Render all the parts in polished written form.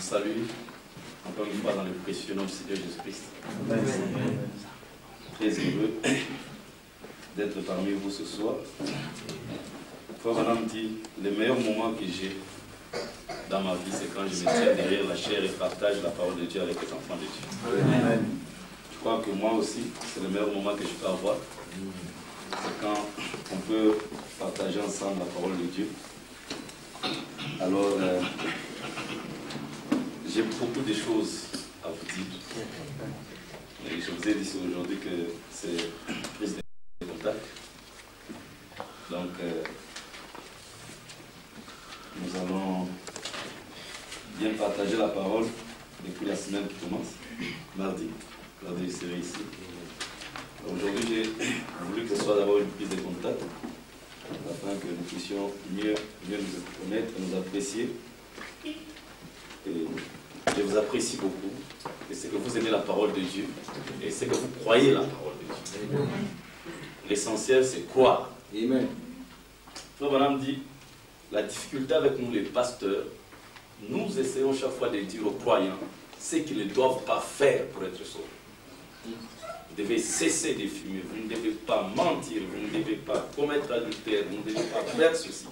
salue encore une fois dans le précieux nom du Seigneur Jésus-Christ. Très heureux d'être parmi vous ce soir. Frère Madame dit, le meilleur moment que j'ai dans ma vie, c'est quand je me tiens derrière la chair et partage la parole de Dieu avec les enfants de Dieu. Amen. Je crois que moi aussi, c'est le meilleur moment que je peux avoir. C'est quand on peut partager ensemble la parole de Dieu. Alors, j'ai beaucoup de choses à vous dire. Et je vous ai dit aujourd'hui que c'est prise de contact. Donc, nous allons bien partager la parole depuis la semaine qui commence, mardi. Mardi, c'est ici. Aujourd'hui, j'ai voulu que ce soit d'abord une prise de contact, afin que nous puissions mieux nous connaître, nous apprécier. Et je vous apprécie beaucoup. Et c'est que vous aimez la parole de Dieu. Et c'est que vous croyez la parole de Dieu. L'essentiel, c'est croire. Amen. Frère Branham dit, la difficulté avec nous, les pasteurs, nous essayons chaque fois de dire aux croyants ce qu'ils ne doivent pas faire pour être sauvés. Vous devez cesser de fumer, vous ne devez pas mentir, vous ne devez pas commettre adultère, vous ne devez pas faire ceci.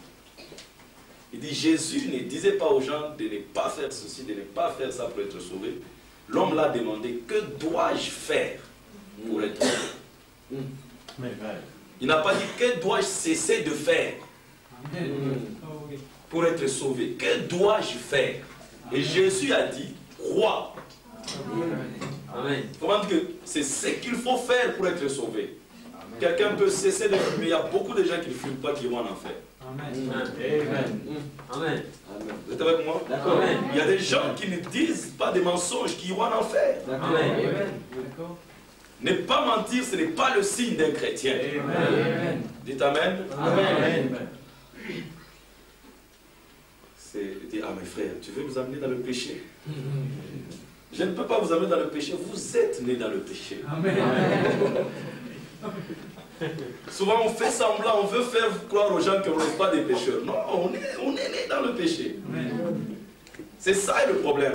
Il dit, Jésus ne disait pas aux gens de ne pas faire ceci, de ne pas faire ça pour être sauvé. L'homme l'a demandé, que dois-je faire pour être sauvé? Il n'a pas dit, que dois-je cesser de faire pour être sauvé? Que dois-je faire? Et Jésus a dit, crois. Amen. Comment dire que c'est ce qu'il faut faire pour être sauvé. Quelqu'un peut cesser de fumer, il y a beaucoup de gens qui ne fument pas qui vont en enfer. Amen. Amen. Amen. Vous êtes avec moi? Amen. Il y a des gens qui ne disent pas des mensonges, qui iront en enfer. Amen. Ne pas mentir, ce n'est pas le signe d'un chrétien. Amen. Dites Amen. Amen. C'est dire, ah mes frères, tu veux nous amener dans le péché? Je ne peux pas vous amener dans le péché, vous êtes nés dans le péché. Amen. Souvent on fait semblant, on veut faire croire aux gens qu'on n'est pas des pécheurs. Non, on est nés dans le péché. C'est ça le problème.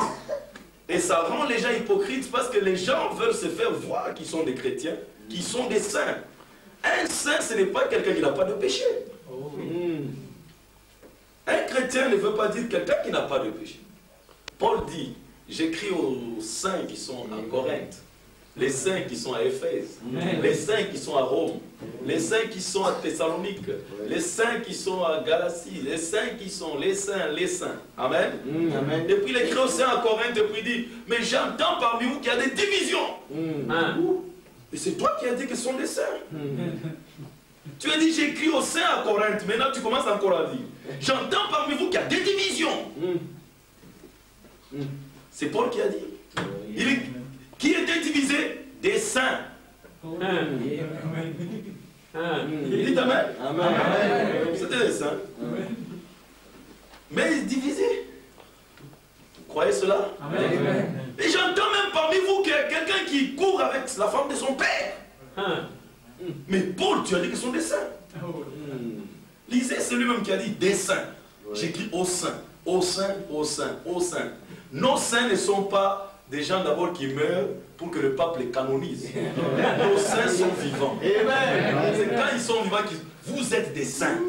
Et ça rend les gens hypocrites parce que les gens veulent se faire voir qu'ils sont des chrétiens, qu'ils sont des saints. Un saint, ce n'est pas quelqu'un qui n'a pas de péché. Un chrétien ne veut pas dire quelqu'un qui n'a pas de péché. Paul dit, j'écris aux saints qui sont à Corinthe, les saints qui sont à Éphèse, les saints qui sont à Rome, les saints qui sont à Thessalonique, les saints qui sont à Galatie, les saints qui sont les saints. Amen. Amen. Et puis il écrit aux saints à Corinthe et puis il dit, mais j'entends parmi vous qu'il y a des divisions. Et c'est toi qui as dit que ce sont des saints. Tu as dit, j'écris aux saints à Corinthe, maintenant tu commences encore à dire, j'entends parmi vous qu'il y a des divisions. C'est Paul qui a dit. Qui était divisé? Des saints. Dites Amen. C'était des saints. Mais divisé. Vous croyez cela? Amen. Et j'entends même parmi vous qu'il y a quelqu'un qui court avec la femme de son père. Mais Paul, tu as dit que ce sont des saints. Lisez, c'est lui-même qui a dit des saints. J'écris aux saints, aux saints, aux saints, aux saints. Nos saints ne sont pas des gens d'abord qui meurent pour que le pape les canonise. Nos saints sont vivants. C'est quand ils sont vivants que vous êtes des saints.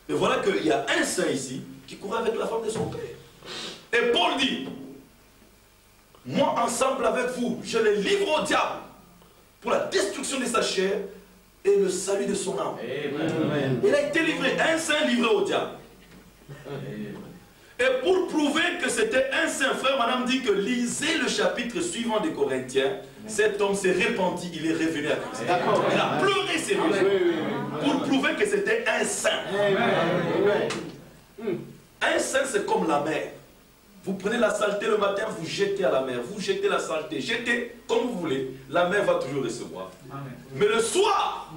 Et voilà qu'il y a un saint ici qui court avec la femme de son père. Et Paul dit, moi ensemble avec vous, je les livre au diable pour la destruction de sa chair et le salut de son âme. Il a été livré, un saint livré au diable. Et pour prouver que c'était un saint, frère, madame dit que lisez le chapitre suivant des Corinthiens. Cet homme s'est repenti, il est revenu à Christ. Il a pleuré sérieusement pour prouver que c'était un saint. Un saint, c'est comme la mer. Vous prenez la saleté le matin, vous jetez à la mer. Vous jetez la saleté, jetez comme vous voulez. La mer va toujours recevoir. Mais le soir,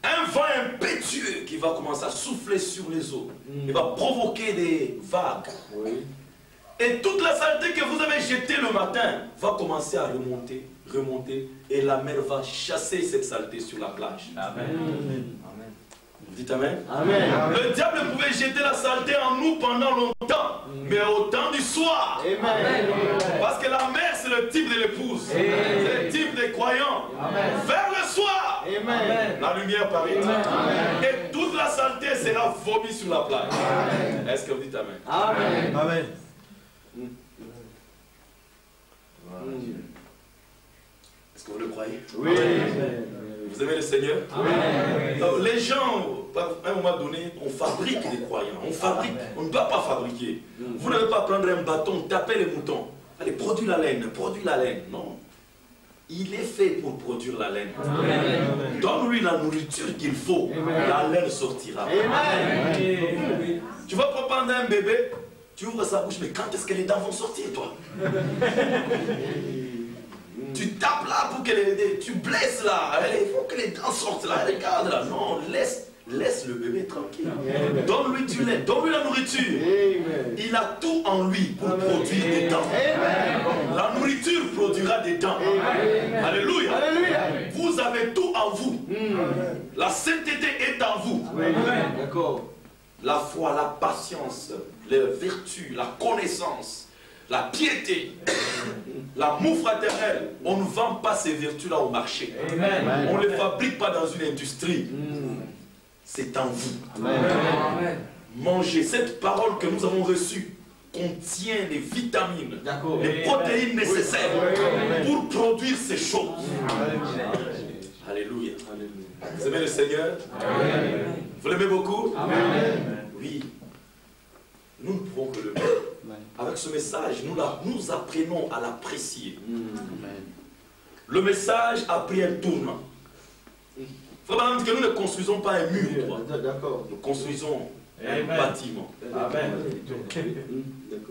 un vent impétueux qui va commencer à souffler sur les eaux. Il va provoquer des vagues. Et toute la saleté que vous avez jetée le matin va commencer à remonter, remonter. Et la mer va chasser cette saleté sur la plage. Amen. Vous dites Amen? Amen. Le diable pouvait jeter la saleté en nous pendant longtemps, mais au temps du soir. Amen. Parce que la mère, c'est le type de l'épouse. C'est le type des croyants. Amen. Vers le soir, Amen. la lumière paraîtra. Amen. Et toute la saleté sera vomi sur la plage. Est-ce que vous dites Amen? Amen. Amen. Est-ce que vous le croyez? Oui. Vous aimez le Seigneur? Amen. Donc, les gens, à un moment donné, on fabrique des croyants. On fabrique, on ne doit pas fabriquer. Vous n'avez pas prendre un bâton, taper les moutons. Allez, produis la laine, produis la laine. Non. Il est fait pour produire la laine. Donne-lui la nourriture qu'il faut. La laine sortira. Amen. Tu vas pas prendre un bébé, tu ouvres sa bouche, mais quand est-ce que les dents vont sortir, toi? Tu tapes là pour que tu blesses là. Il faut que les dents sortent là. Regarde là. Non, laisse le bébé tranquille. Donne-lui du lait, donne-lui la nourriture. Amen. Il a tout en lui pour produire des dents. La nourriture produira des dents. Alléluia. Alléluia. Vous avez tout en vous. La sainteté est en vous. D'accord. La foi, la patience, les vertus, la connaissance, la piété, l'amour fraternel. On ne vend pas ces vertus-là au marché. Amen. On ne les fabrique pas dans une industrie. C'est en vous. Amen. Mangez. Cette parole que nous avons reçue contient les vitamines, D'accord. les protéines nécessaires pour produire ces choses. Alléluia. Vous aimez le Seigneur? Vous l'aimez beaucoup? Oui. Nous ne pouvons que le faire. Avec ce message, nous apprenons à l'apprécier. Le message a pris un tournant. Il faut pas dire que nous ne construisons pas un mur. D'accord. Nous construisons un bâtiment. Amen.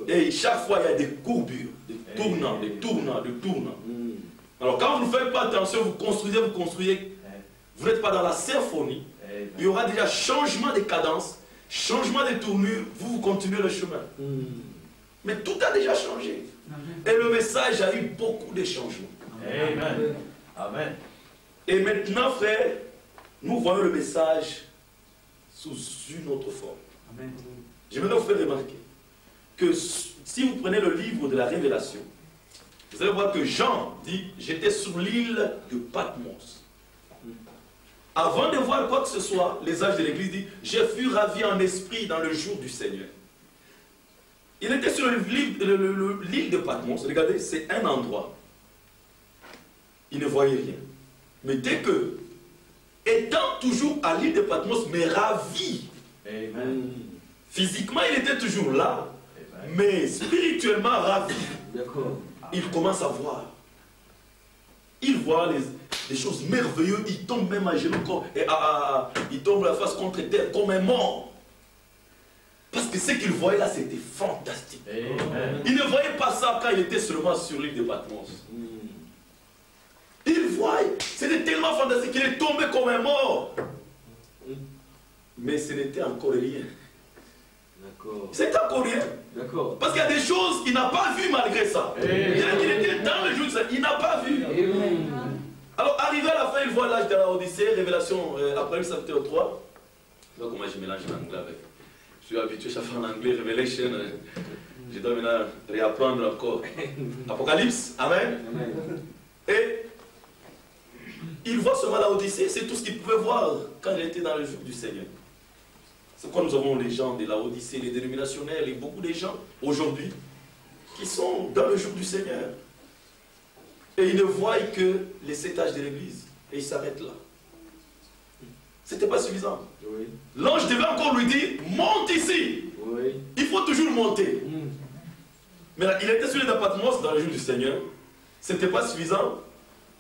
Et chaque fois, il y a des courbures, des tournants, des tournants, des tournants. Alors quand vous ne faites pas attention, vous construisez, vous n'êtes pas dans la symphonie. Il y aura déjà changement de cadence, changement de tournure, vous continuez le chemin. Mais tout a déjà changé. Et le message a eu beaucoup de changements. Amen. Amen. Et maintenant, frère, nous voyons le message sous une autre forme. J'aimerais vous faire remarquer que si vous prenez le livre de la Révélation, vous allez voir que Jean dit « J'étais sur l'île de Patmos ». Avant de voir quoi que ce soit, les âges de l'Église disent « Je fus ravi en esprit dans le jour du Seigneur ». Il était sur l'île de Patmos. Regardez, c'est un endroit. Il ne voyait rien. Mais dès que, étant toujours à l'île de Patmos, mais ravi, physiquement il était toujours là, mais spirituellement ravi, il commence à voir. Il voit des choses merveilleuses, il tombe même à genoux, il tombe la face contre terre comme un mort. Parce que ce qu'il voyait là, c'était fantastique. Il ne voyait pas ça quand il était seulement sur l'île de Patmos. Il voyait, c'était tellement fantastique qu'il est tombé comme un mort. Mais ce n'était encore rien. C'était encore rien. Parce qu'il y a des choses qu'il n'a pas vues malgré ça. Il était dans le jour de ça, il n'a pas vu. Alors, arrivé à la fin, il voit l'âge de la Odyssée, Révélation, Apocalypse chapitre 3. Je vois comment je mélange l'anglais avec. Je suis habitué à faire en anglais, Révélation. Je dois maintenant réapprendre encore. Apocalypse, Amen. Et il voit seulement la Odyssée, c'est tout ce qu'il pouvait voir quand il était dans le jour du Seigneur. C'est pourquoi nous avons les gens de la Odyssée, les dénominationnels et beaucoup de gens aujourd'hui qui sont dans le jour du Seigneur. Et ils ne voient que les 7 âges de l'Église. Et ils s'arrêtent là. Ce n'était pas suffisant. L'ange devait encore lui dire, monte ici. Il faut toujours monter. Mais là, il était sur l'île de Patmos dans le jour du Seigneur. Ce n'était pas suffisant.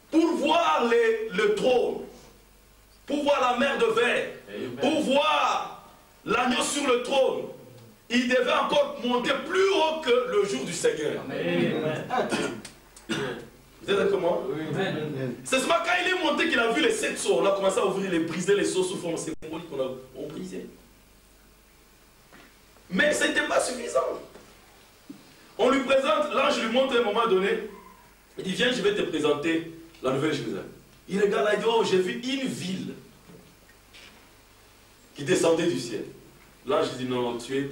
Pour voir le trône, pour voir la mer de verre, pour voir l'agneau sur le trône, il devait encore monter plus haut que le jour du Seigneur. Vous êtes avec moi? C'est seulement quand il est monté qu'il a vu les 7 sceaux. On a commencé à ouvrir, briser les sceaux sous forme symbolique qu'on a brisé. Mais ce n'était pas suffisant. On lui présente, l'ange lui montre à un moment donné, il dit, viens, je vais te présenter la Nouvelle Jérusalem. Il regarde là, il dit, oh, j'ai vu une ville. qui descendait du ciel. L'ange dit non, tu es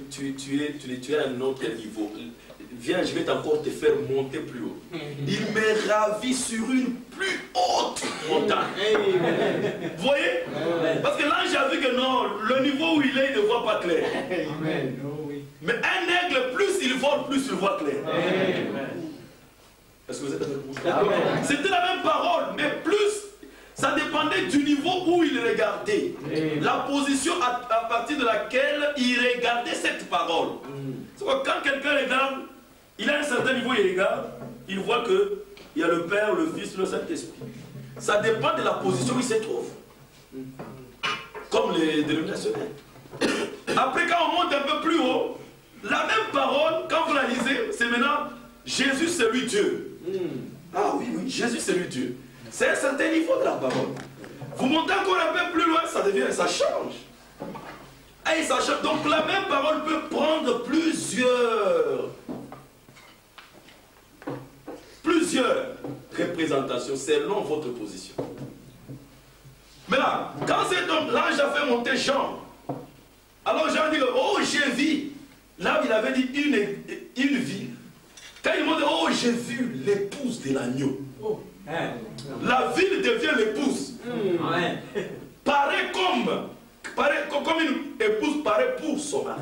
à un autre niveau. Viens, je vais encore te faire monter plus haut. Il me ravit sur une plus haute montagne. Vous voyez? Parce que l'ange a vu que non, le niveau où il est, il ne voit pas clair. Mais un aigle, plus il vole, plus il voit clair. Est-ce que vous êtes avec moi? C'était la même parole, mais plus ça dépendait du niveau où il regardait. La position à partir de laquelle il regardait cette parole. C'est quoi, quand quelqu'un regarde, il a un certain niveau, il regarde, il voit qu'il y a le Père, le Fils, le Saint-Esprit. Ça dépend de la position où il se trouve. Comme les dénominationnels. Après, quand on monte un peu plus haut, la même parole, quand vous la lisez, c'est maintenant Jésus, c'est lui Dieu. Ah oui, oui, Jésus, c'est lui Dieu. C'est un certain niveau de la parole. Vous montez encore un peu plus loin, ça devient, ça change. Et ça change. Donc la même parole peut prendre plusieurs représentations selon votre position. Maintenant, quand cet homme, l'ange a fait monter Jean, alors Jean dit, oh j'ai vu, là il avait dit une ville. Quand il m'a dit, oh j'ai vu l'épouse de l'agneau. La ville devient l'épouse. Paraît comme une épouse paraît pour son mari.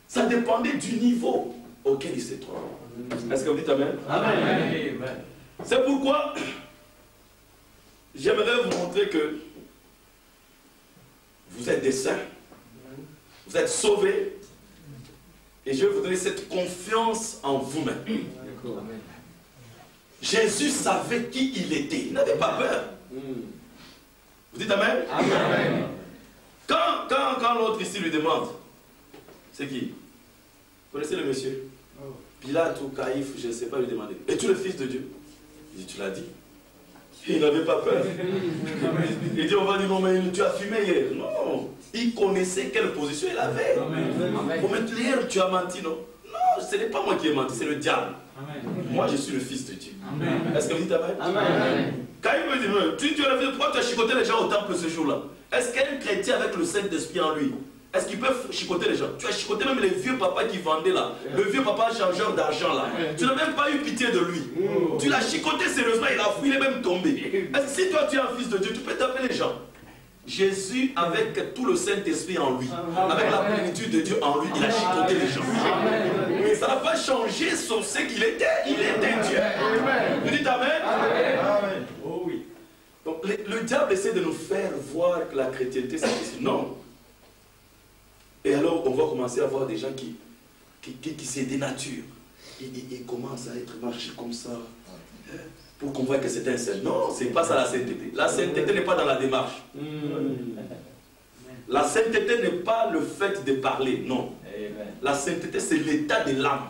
Ça dépendait du niveau auquel il se trouve. Est-ce que vous dites Amen? Amen. C'est pourquoi j'aimerais vous montrer que vous êtes des saints, vous êtes sauvés, et je vais vous donner cette confiance en vous-même. Jésus savait qui il était, il n'avait pas peur. Vous dites Amen? Amen. Quand l'autre ici lui demande, c'est qui? Vous connaissez le monsieur? Pilate ou Caïphe, je ne sais pas, lui demander, es-tu le fils de Dieu? Il dit, tu l'as dit. Il n'avait pas peur. Il dit, on va dire, non mais tu as fumé hier. Non, il connaissait quelle position il avait. Pour mettre hier, tu as menti, non? Non, ce n'est pas moi qui ai menti, c'est le diable. Moi, je suis le fils de Dieu. Est-ce que vous dites Amen? Amen. Quand il me dit, tu es le fils, pourquoi tu as chicoté les gens au temple ce jour-là? Est-ce qu'un chrétien avec le Saint-Esprit en lui, est-ce qu'il peut chicoter les gens? Tu as chicoté même les vieux papas qui vendaient là, le vieux papa changeur d'argent là. Tu n'as même pas eu pitié de lui. Tu l'as chicoté sérieusement, il est même tombé. Est-ce que si toi tu es un fils de Dieu, tu peux taper les gens? Jésus, avec tout le Saint-Esprit en lui, avec la plénitude de Dieu en lui, il a chicoté les gens. Mais ça n'a pas changé sur ce qu'il était. Il était Dieu. Vous dites Amen? Amen. Oh oui. Donc le diable essaie de nous faire voir que la chrétienté c'est ici. Non. Et alors on va commencer à voir des gens qui se dénaturent. Ils commencent à être marchés comme ça. Pour qu'on voit que c'est un saint. Non, ce n'est pas ça la sainteté. La sainteté n'est pas dans la démarche. La sainteté n'est pas le fait de parler, non. La sainteté, c'est l'état de l'âme.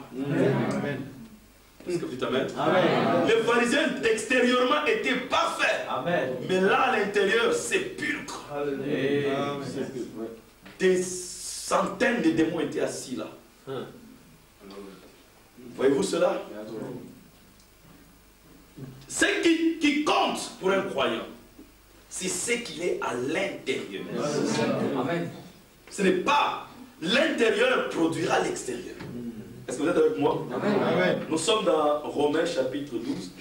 Est-ce que vous dites Amen? Amen. Les pharisiens extérieurement étaient parfaits. Amen. Mais là, à l'intérieur, c'est pulcre. Des centaines de démons étaient assis là. Voyez-vous cela? Ce qui compte pour un croyant, c'est ce qu'il est à l'intérieur. Amen. Ce n'est pas l'intérieur produira l'extérieur. Est-ce que vous êtes avec moi? Amen. Nous sommes dans Romains chapitre 12.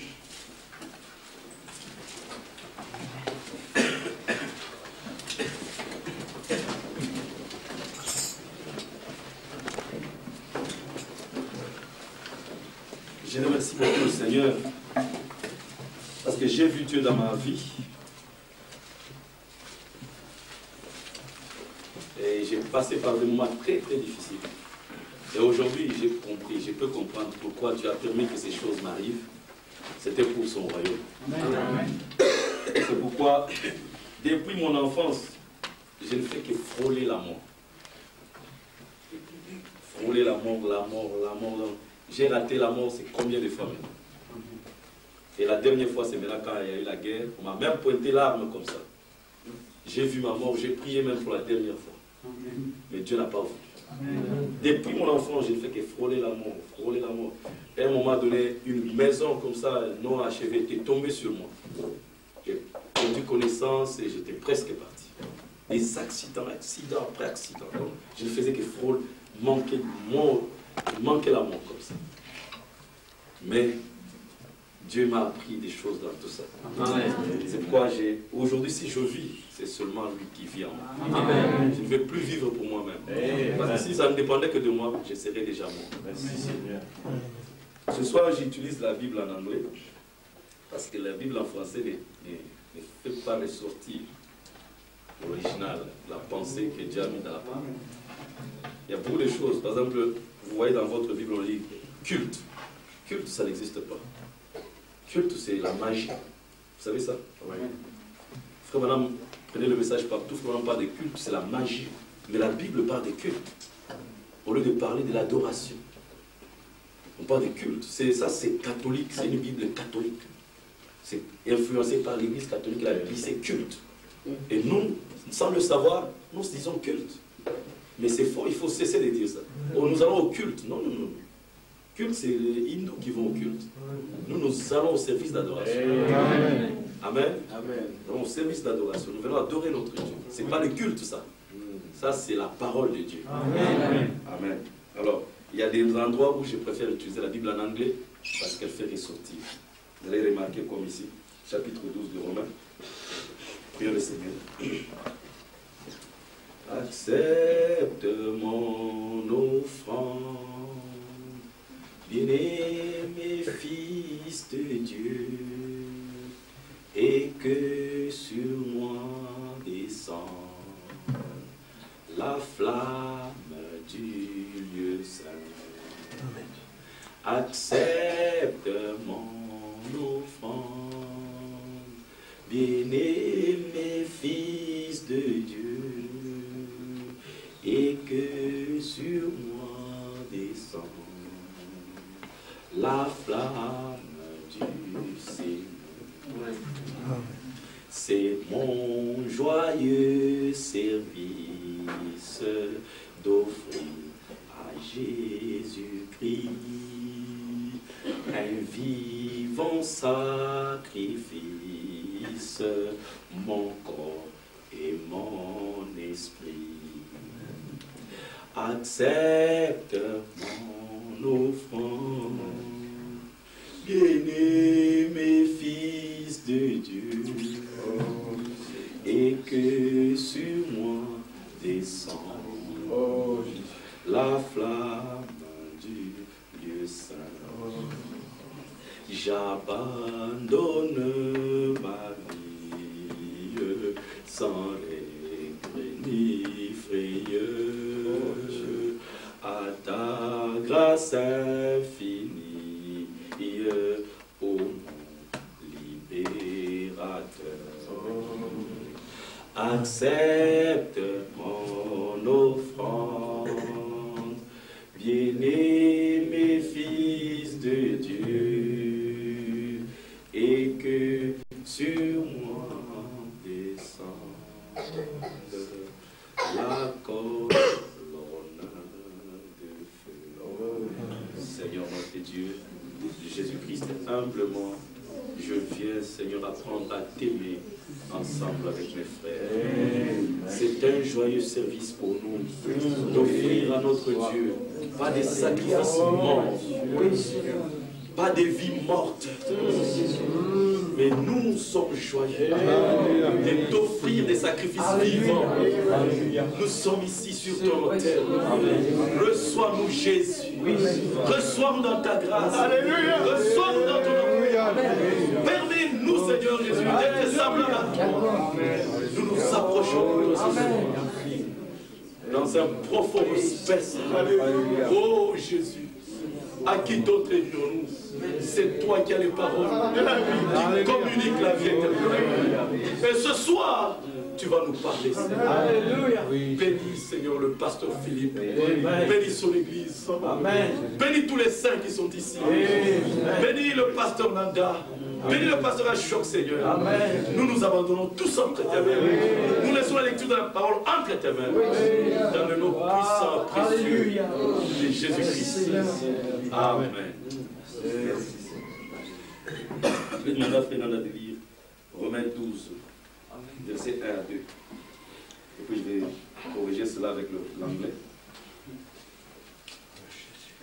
Je remercie beaucoup le Seigneur parce que j'ai vu Dieu dans ma vie et j'ai passé par des moments très très difficiles. Et aujourd'hui, j'ai compris, je peux comprendre pourquoi Dieu a permis que ces choses m'arrivent. C'était pour son royaume. Amen. C'est pourquoi, depuis mon enfance, je ne fais que frôler la mort. Frôler la mort, la mort, la mort, la mort. J'ai raté la mort, c'est combien de fois maintenant? Et la dernière fois, c'est maintenant quand il y a eu la guerre, on m'a même pointé l'arme comme ça. J'ai vu ma mort, j'ai prié même pour la dernière fois. Mais Dieu n'a pas voulu. Depuis mon enfant, je ne fais que frôler la mort, frôler la mort. Et à un moment donné, une maison comme ça, non achevée, était tombée sur moi. J'ai perdu connaissance et j'étais presque parti. des accidents, accident après accident. Donc, je ne faisais que frôler, manquer la mort comme ça. Mais Dieu m'a appris des choses dans tout ça. C'est pourquoi aujourd'hui, si je vis, c'est seulement lui qui vit en moi. Amen. Je ne vais plus vivre pour moi-même. Parce que si ça ne dépendait que de moi, je serais déjà mort. Merci Seigneur. Ce soir, j'utilise la Bible en anglais, parce que la Bible en français ne fait pas ressortir l'original, la pensée que Dieu a mis dans la parole. Il y a beaucoup de choses. Par exemple, vous voyez dans votre Bible, on lit culte. Culte, ça n'existe pas. Culte, c'est la magie. Vous savez ça? Oui. Frère, madame, prenez le message partout. Frère, madame parle de culte, c'est la magie. Mais la Bible parle de culte. Au lieu de parler de l'adoration. On parle de culte. Ça, c'est catholique. C'est une Bible catholique. C'est influencé par l'Église catholique. La Bible, c'est culte. Et nous, sans le savoir, nous disons culte. Mais c'est faux, il faut cesser de dire ça. Oh, nous allons au culte. Non, non, non. Culte, c'est les hindous qui vont au culte. Nous, nous allons au service d'adoration. Amen. Amen. Amen. Nous allons au service d'adoration. Nous venons adorer notre Dieu. Ce n'est pas le culte, ça. Ça, c'est la parole de Dieu. Amen. Amen. Alors, il y a des endroits où je préfère utiliser la Bible en anglais parce qu'elle fait ressortir. Vous allez remarquer comme ici, chapitre 12 de Romains. Prions le Seigneur. Accepte mon offrande, bien-aimé Fils de Dieu, et que sur moi descende la flamme du lieu saint. Accepte mon offrande, bien-aimé Fils de Dieu, et que sur moi descende la flamme du Seigneur. C'est mon joyeux service d'offrir à Jésus-Christ un vivant sacrifice, mon corps et mon esprit. Accepte mon offrande, bien-aimé Fils de Dieu, et que sur moi descende la flamme du lieu saint. J'abandonne ma vie sans regret ni frayeur à ta grâce infinie, ô mon libérateur. Accepte mon offrande, bien-aimé Fils de Dieu, et que sur moi descende la colonne de feu. Seigneur notre Dieu, Jésus-Christ, humblement, je viens, Seigneur, apprendre à t'aimer ensemble avec mes frères. C'est un joyeux service pour nous d'offrir à notre Dieu pas des sacrifices morts, pas des vies mortes, mais nous sommes joyeux de t'offrir des sacrifices vivants. Nous sommes ici sur ton autel. Reçois-nous, Jésus. Reçois-nous dans ta grâce. Reçois-nous dans ton amour. Permets-nous, Seigneur Jésus, d'être semblables à toi. Nous nous approchons de toi, dans un profond respect. Oh Jésus, à qui d'autre nous? C'est toi qui as les paroles qui communiquent la vie éternelle. Et ce soir, tu vas nous parler, Seigneur. Alléluia. Bénis, Seigneur, le pasteur Philippe. Bénis son église. Amen. Bénis tous les saints qui sont ici. Amen. Bénis le pasteur Nanda. Bénis le pasteur Ashok, Seigneur. Amen. Nous nous abandonnons tous entre tes mains. Nous laissons la lecture de la parole entre tes mains. Dans le nom puissant, précieux de Jésus-Christ. Amen. Je vais demander à Fernanda de lire Romains 12, versets 1 à 2. Et puis je vais corriger cela avec l'anglais.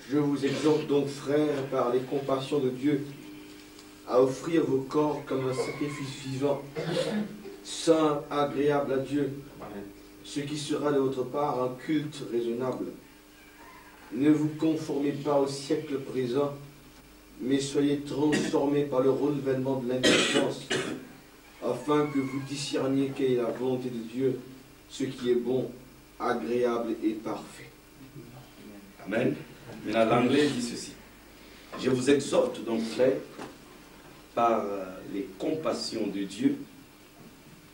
Je vous exhorte donc, frères, par les compassions de Dieu, à offrir vos corps comme un sacrifice vivant, saint, agréable à Dieu, ce qui sera de votre part un culte raisonnable. Ne vous conformez pas au siècle présent, mais soyez transformés par le renouvellement de l'intelligence, afin que vous discerniez quelle est la volonté de Dieu, ce qui est bon, agréable et parfait. Amen. Maintenant, l'anglais dit ceci. Je vous exhorte donc, frères, par les compassions de Dieu,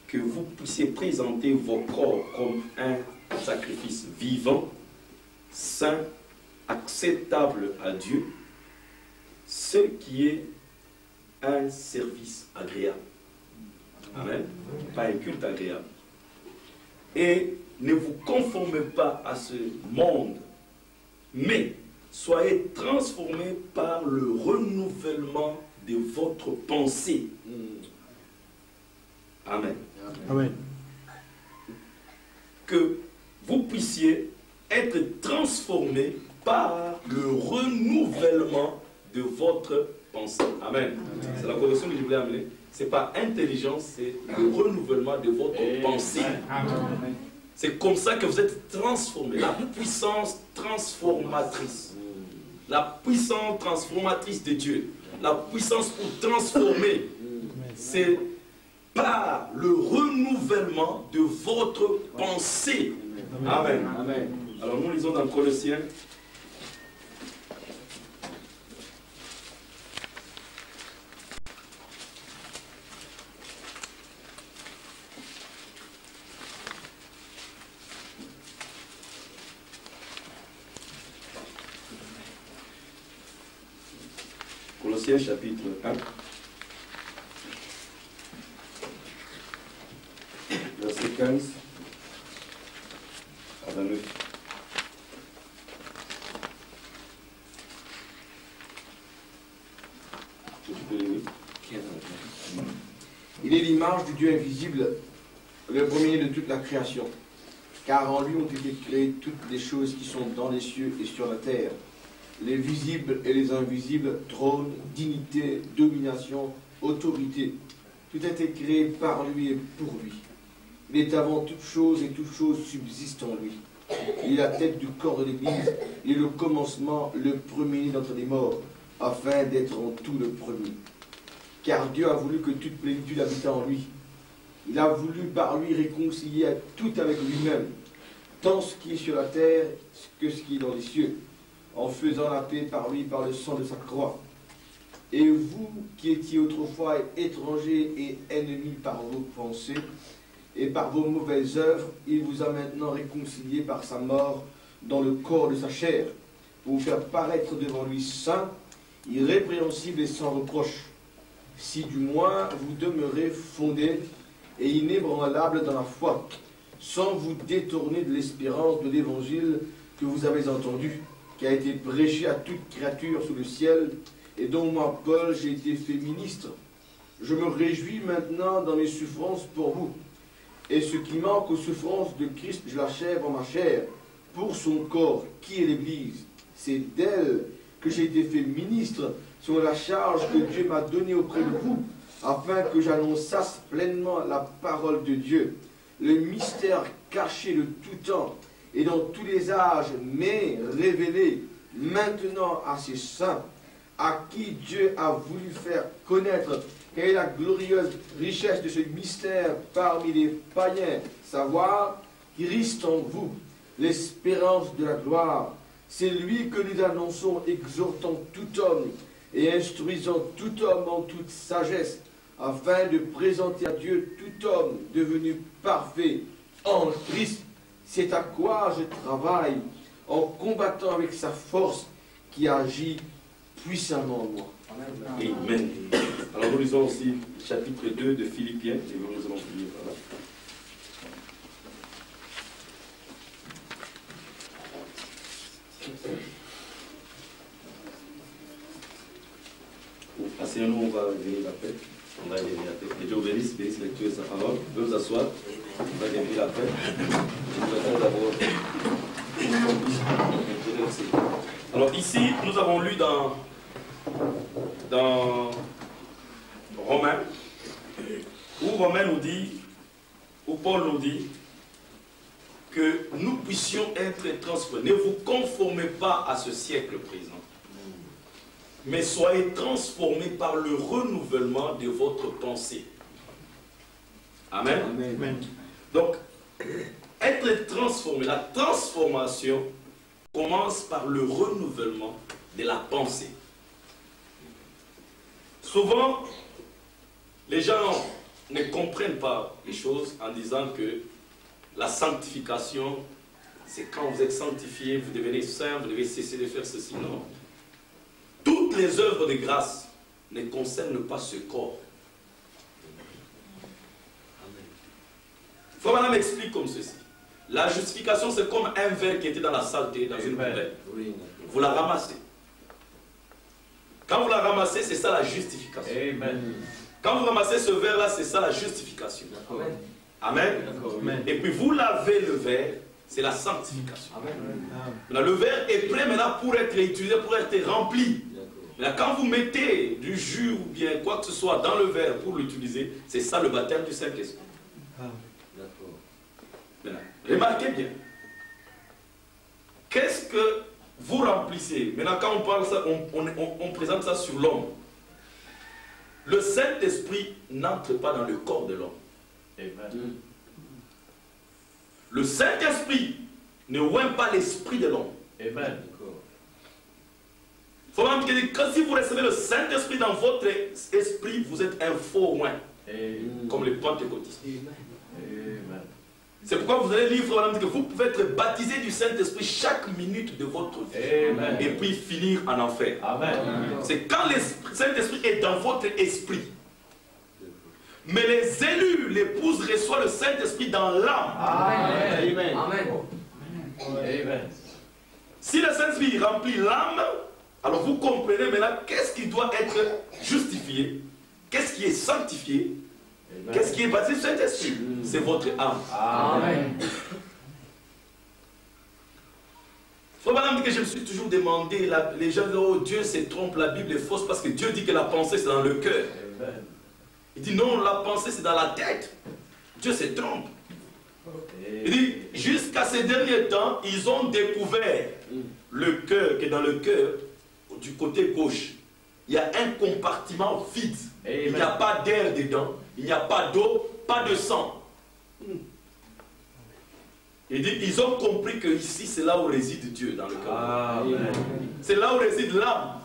que vous puissiez présenter vos corps comme un sacrifice vivant, saint, acceptable à Dieu, ce qui est un service agréable. Amen. Pas un culte agréable. Et ne vous conformez pas à ce monde, mais soyez transformés par le renouvellement de votre pensée. Amen. Amen. Que vous puissiez être transformés par le renouvellement de votre pensée. Amen. C'est la correction que je voulais amener. Ce n'est pas intelligence, c'est le renouvellement de votre pensée. C'est comme ça que vous êtes transformés. La puissance transformatrice. La puissance transformatrice de Dieu. La puissance pour transformer. C'est par le renouvellement de votre pensée. Amen. Amen. Alors nous lisons dans Colossiens. Colossiens chapitre 1. Verset 15 à 29. Tu peux lire? Il est l'image du Dieu invisible, le premier de toute la création. Car en lui ont été créées toutes les choses qui sont dans les cieux et sur la terre, les visibles et les invisibles, trône, dignité, domination, autorité. Tout a été créé par lui et pour lui. Il est avant toute chose et toute chose subsiste en lui. Il est la tête du corps de l'Église, il est le commencement, le premier d'entre les morts, afin d'être en tout le premier. Car Dieu a voulu que toute plénitude habite en lui. Il a voulu par lui réconcilier tout avec lui-même, tant ce qui est sur la terre que ce qui est dans les cieux, en faisant la paix par lui, par le sang de sa croix. Et vous qui étiez autrefois étrangers et ennemis par vos pensées et par vos mauvaises œuvres, il vous a maintenant réconciliés par sa mort dans le corps de sa chair, pour vous faire paraître devant lui saint, irrépréhensible et sans reproche, si du moins vous demeurez fondés et inébranlables dans la foi, sans vous détourner de l'espérance de l'évangile que vous avez entendu, qui a été prêché à toute créature sous le ciel, et dont moi, Paul, j'ai été fait ministre. Je me réjouis maintenant dans mes souffrances pour vous, et ce qui manque aux souffrances de Christ, je l'achève en ma chair, pour son corps, qui est l'Église. C'est d'elle que j'ai été fait ministre, sur la charge que Dieu m'a donnée auprès de vous, afin que j'annonçasse pleinement la parole de Dieu, le mystère caché de tout temps, et dans tous les âges, mais révélé maintenant à ses saints, à qui Dieu a voulu faire connaître quelle est la glorieuse richesse de ce mystère parmi les païens, savoir Christ en vous, l'espérance de la gloire. C'est lui que nous annonçons, exhortant tout homme et instruisant tout homme en toute sagesse, afin de présenter à Dieu tout homme devenu parfait en Christ. C'est à quoi je travaille, en combattant avec sa force qui agit puissamment en moi. Amen. Alors nous lisons aussi chapitre 2 de Philippiens, et nous allons finir par là. Asseyons-nous. nous, on va venir après. On va venir après. Que Dieu vous bénisse, bénisse la lecture de sa parole. Vous pouvez vous asseoir. On va venir après. Je vous attends d'abord. Alors ici, nous avons lu dans Romains, où Romains nous dit, où Paul nous dit, que nous puissions être transformés. Ne vous conformez pas à ce siècle présent, mais soyez transformés par le renouvellement de votre pensée. Amen. Amen. Donc, être transformé, la transformation commence par le renouvellement de la pensée. Souvent, les gens ne comprennent pas les choses en disant que la sanctification, c'est quand vous êtes sanctifié, vous devenez saint, vous devez cesser de faire ceci. Non. Toutes les œuvres de grâce ne concernent pas ce corps. Frère Madame explique comme ceci. La justification, c'est comme un verre qui était dans la saleté, dans une poubelle. Vous la ramassez. Quand vous la ramassez, c'est ça la justification. Amen. Quand vous ramassez ce verre-là, c'est ça la justification. Amen. Amen. Amen. Et puis vous lavez le verre, c'est la sanctification. Amen. Maintenant, le verre est prêt maintenant pour être utilisé, pour être rempli. Maintenant, quand vous mettez du jus ou bien quoi que ce soit dans le verre pour l'utiliser, c'est ça le baptême du Saint-Esprit. Maintenant, remarquez bien. Qu'est-ce que vous remplissez? Maintenant, quand on parle ça, on présente ça sur l'homme. Le Saint-Esprit n'entre pas dans le corps de l'homme. Amen. Le Saint-Esprit ne oint pas l'esprit de l'homme. Amen. Il faut même que si vous recevez le Saint-Esprit dans votre esprit, vous êtes un faux oint. Comme les pentecôtistes. Amen. C'est pourquoi vous allez lire, frère, que vous pouvez être baptisé du Saint-Esprit chaque minute de votre vie. Amen. Et puis finir en enfer. Amen. C'est quand le Saint-Esprit est dans votre esprit. Mais les élus, l'épouse reçoit le Saint-Esprit dans l'âme. Amen. Amen. Amen. Si le Saint-Esprit remplit l'âme, alors vous comprenez maintenant qu'est-ce qui doit être justifié, qu'est-ce qui est sanctifié, qu'est-ce qui est baptisé du Saint-Esprit. C'est votre âme. Amen. Frère Madame dit que je me suis toujours demandé, les gens disent, oh Dieu se trompe, la Bible est fausse parce que Dieu dit que la pensée c'est dans le cœur. Amen. Il dit non, la pensée c'est dans la tête. Dieu se trompe. Il dit, jusqu'à ces derniers temps, ils ont découvert le cœur, que dans le cœur, du côté gauche, il y a un compartiment vide. Amen. Il n'y a pas d'air dedans, il n'y a pas d'eau, pas de sang. Il dit, ils ont compris que ici, c'est là où réside Dieu, dans le cœur. Amen. C'est là où réside l'âme.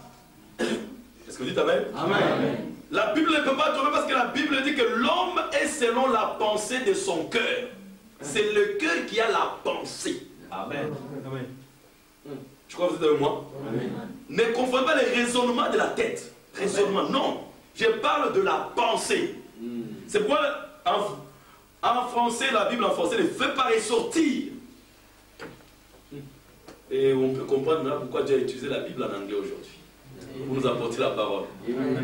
Est-ce que vous dites Amen? Amen. La Bible ne peut pas trouver parce que la Bible dit que l'homme est selon la pensée de son cœur. C'est le cœur qui a la pensée. Amen. Je crois que vous êtes avec moi. Amen. Ne confondez pas les raisonnements de la tête. Raisonnement, non. Je parle de la pensée. C'est pourquoi en français, la Bible en français ne fait pas ressortir. Et on peut comprendre maintenant pourquoi Dieu a utilisé la Bible en anglais aujourd'hui. Pour nous apporter la parole.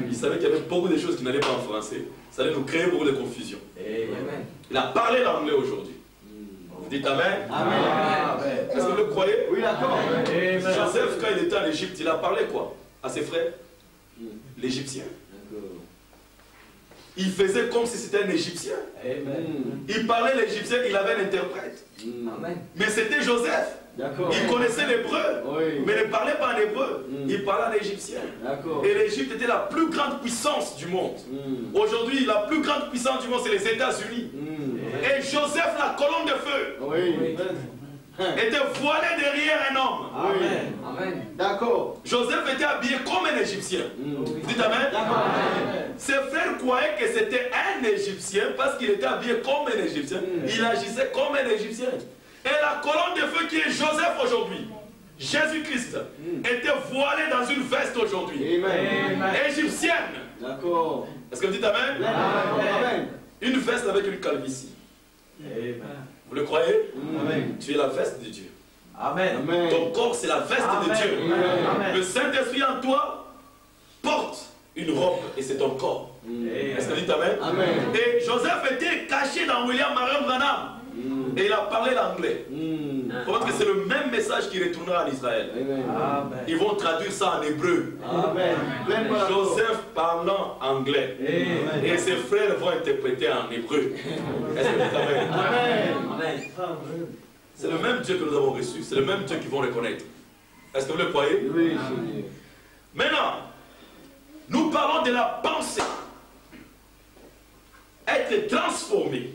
Il savait qu'il y avait beaucoup de choses qui n'allaient pas en français. Ça allait nous créer beaucoup de confusion. Amen. Il a parlé l'anglais aujourd'hui. Vous dites Amen? Amen. Est-ce que vous le croyez? Oui, d'accord. Amen. Joseph, quand il était en Égypte, il a parlé quoi? À ses frères? L'Égyptien. Il faisait comme si c'était un Égyptien. Amen. Il parlait l'Égyptien, il avait un interprète. Mais c'était Joseph. D'accord. Il connaissait l'hébreu, Oui. mais ne parlait pas en hébreu. Il parlait en égyptien. D'accord. Et l'Égypte était la plus grande puissance du monde. Aujourd'hui, la plus grande puissance du monde, c'est les États-Unis. Et Joseph, la colonne de feu, Oui. était voilé derrière un homme. Amen. D'accord. Joseph était habillé comme un Égyptien. Vous dites Amen? D'accord. Ses frères croyaient que c'était un Égyptien parce qu'il était habillé comme un Égyptien. Il agissait comme un Égyptien. Et la colonne de feu qui est Joseph aujourd'hui, Jésus-Christ, était voilé dans une veste aujourd'hui. Amen. Égyptienne. D'accord. Est-ce que vous dites Amen? Amen. Une veste avec une calvitie. Amen. Vous le croyez? Amen. Tu es la veste de Dieu. Amen. Amen. Ton corps, c'est la veste de Dieu. Amen. Le Saint-Esprit en toi porte une robe et c'est ton corps. Est-ce que vous dites Amen? Amen. Et Joseph était caché dans William Marion Branham. Et il a parlé l'anglais. Parce que c'est le même message qui retournera en Israël. Amen. Ils vont traduire ça en hébreu. Amen. Joseph parlant anglais. Amen. Et ses frères vont interpréter en hébreu. Est-ce que vous dites Amen? Amen. C'est le même Dieu que nous avons reçu. C'est le même Dieu qu'ils vont reconnaître. Est-ce que vous le croyez? Oui. Maintenant, nous parlons de la pensée. Être transformé.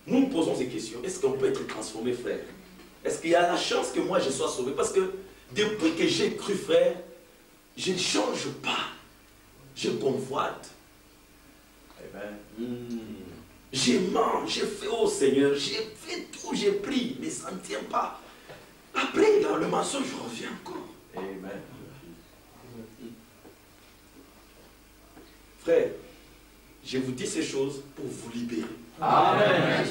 Nous nous posons ces questions. Est-ce qu'on peut être transformé, frère? Est-ce qu'il y a la chance que moi je sois sauvé? Parce que depuis que j'ai cru, frère, je ne change pas. Je convoite. Je mange, je fais au Seigneur, j'ai fait tout, j'ai pris, mais ça ne tient pas. Après, dans le mensonge, je reviens encore. Amen. Frère, je vous dis ces choses pour vous libérer. Amen.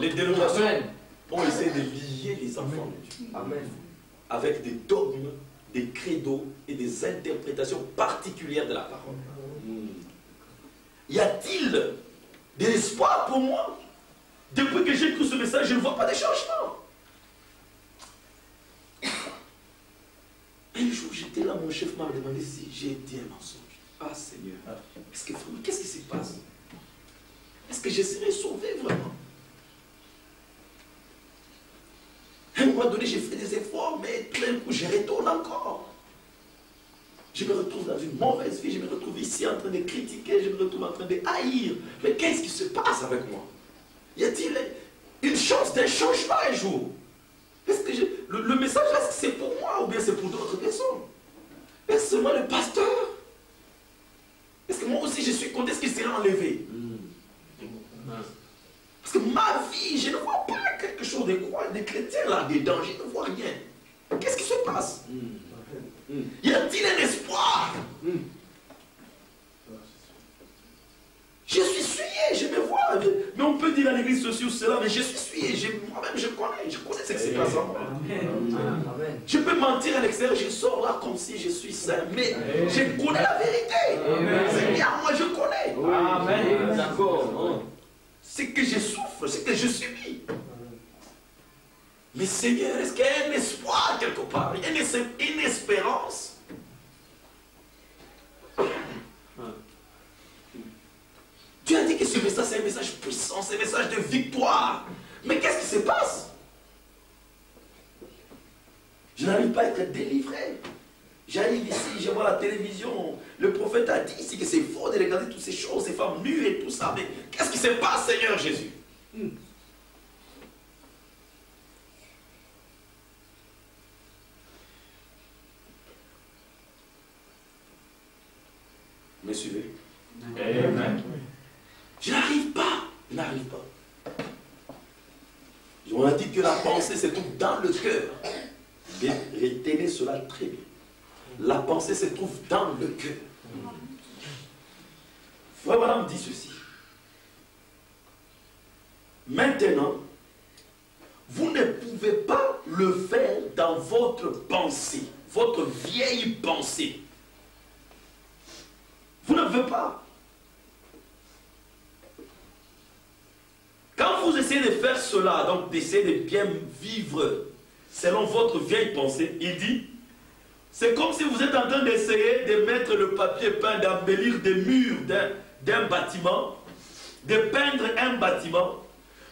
Les dénominations Amen. ont essayé de lier les enfants de Dieu Amen. avec des dogmes, des credos et des interprétations particulières de la parole. Y a-t-il de l'espoir pour moi? Depuis que j'ai cru ce message, je ne vois pas de changement. Un jour, j'étais là, mon chef m'a demandé si j'ai dit un mensonge. Ah Seigneur, qu'est-ce qui se passe? Est-ce que je serai sauvé vraiment? À un moment donné, j'ai fait des efforts, mais tout d'un coup, je retourne encore. Je me retrouve dans une mauvaise vie, je me retrouve ici en train de critiquer, je me retrouve en train de haïr. Mais qu'est-ce qui se passe avec moi? Y a-t-il une chance d'un changement un jour? Est-ce que le message, est-ce que c'est pour moi ou bien c'est pour d'autres personnes? Est-ce que c'est moi le pasteur? Est-ce que moi aussi je suis contre? Est-ce qu'il sera enlevé? Parce que ma vie, je ne vois pas quelque chose de quoi, des chrétiens là-dedans, je ne vois rien. Qu'est-ce qui se passe? Y a-t-il un espoir? Je suis souillé, je me vois. Mais on peut dire à l'église ceci ou cela, mais je suis souillé. Moi-même, je connais ce qui se passe en moi. Je peux mentir à l'extérieur, je sors là comme si je suis saint, mais je connais la vérité. C'est bien, moi je connais. Amen. D'accord. C'est que je souffre, c'est que je subis. Mais Seigneur, est-ce qu'il y a un espoir quelque part? Il y a une espérance? Tu as dit que ce message, c'est un message puissant, c'est un message de victoire. Mais qu'est-ce qui se passe? Je n'arrive pas à être délivré. J'arrive ici, je vois la télévision. Le prophète a dit ici que c'est faux de regarder toutes ces choses, ces femmes nues et tout ça. Mais qu'est-ce qui se passe, Seigneur Jésus? Me suivez? Amen. Je n'arrive pas. Je n'arrive pas. On a dit que la pensée se trouve dans le cœur. Bien, retenez cela très bien. La pensée se trouve dans le cœur. Frère Madame dit ceci. Maintenant, vous ne pouvez pas le faire dans votre pensée, votre vieille pensée. Vous ne pouvez pas. Quand vous essayez de faire cela, donc d'essayer de bien vivre selon votre vieille pensée, il dit, c'est comme si vous êtes en train d'essayer de mettre le papier peint, d'embellir des murs d'un bâtiment, de peindre un bâtiment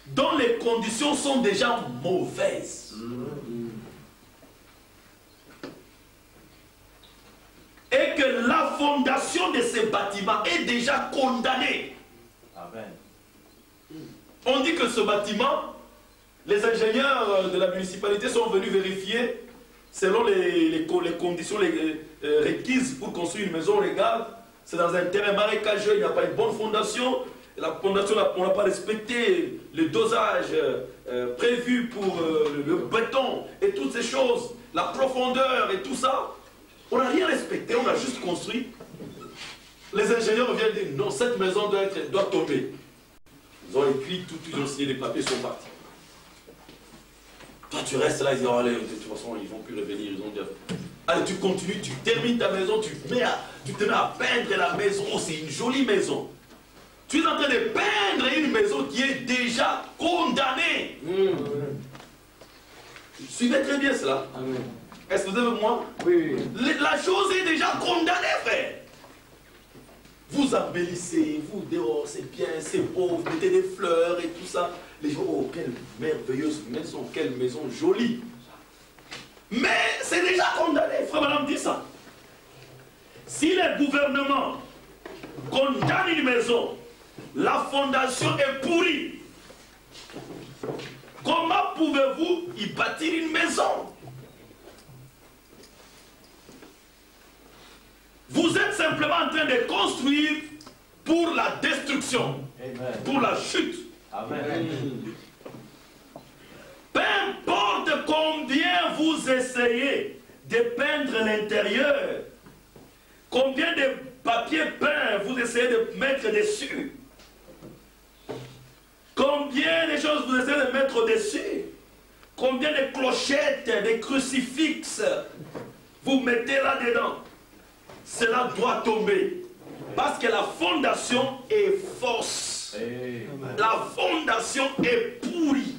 dont les conditions sont déjà mauvaises. Et que la fondation de ce bâtiment est déjà condamnée. Amen. On dit que ce bâtiment, les ingénieurs de la municipalité sont venus vérifier selon les conditions requises pour construire une maison. Regarde, c'est dans un terrain marécageux, il n'y a pas une bonne fondation. La fondation, on n'a pas respecté le dosage prévu pour le béton et toutes ces choses, la profondeur et tout ça. On n'a rien respecté, on a juste construit. Les ingénieurs viennent dire non, cette maison doit tomber. Ils ont écrit tout, ils ont signé des papiers, ils sont partis. Toi, tu restes là, ils disent, oh, allez, de toute façon, ils ne vont plus revenir. Ils ont dit, Allez, tu continues, tu termines ta maison, tu te mets à peindre la maison. Oh, c'est une jolie maison. Tu es en train de peindre une maison qui est déjà condamnée. Suivez très bien cela. Est-ce que vous avez moi? Oui. La chose est déjà condamnée, frère. Vous embellissez, vous dehors, c'est bien, c'est beau, vous mettez des fleurs et tout ça. Les gens, oh, quelle merveilleuse maison, quelle maison jolie. Mais c'est déjà condamné, frère, madame dit ça. Si le gouvernement condamne une maison, la fondation est pourrie. Comment pouvez-vous y bâtir une maison? Vous êtes simplement en train de construire pour la destruction, pour la chute. Amen. Peu importe combien vous essayez de peindre l'intérieur, combien de papier peint vous essayez de mettre dessus, combien de choses vous essayez de mettre dessus, combien de clochettes, de crucifixes vous mettez là-dedans, cela doit tomber. Parce que la fondation est fausse. La fondation est pourrie.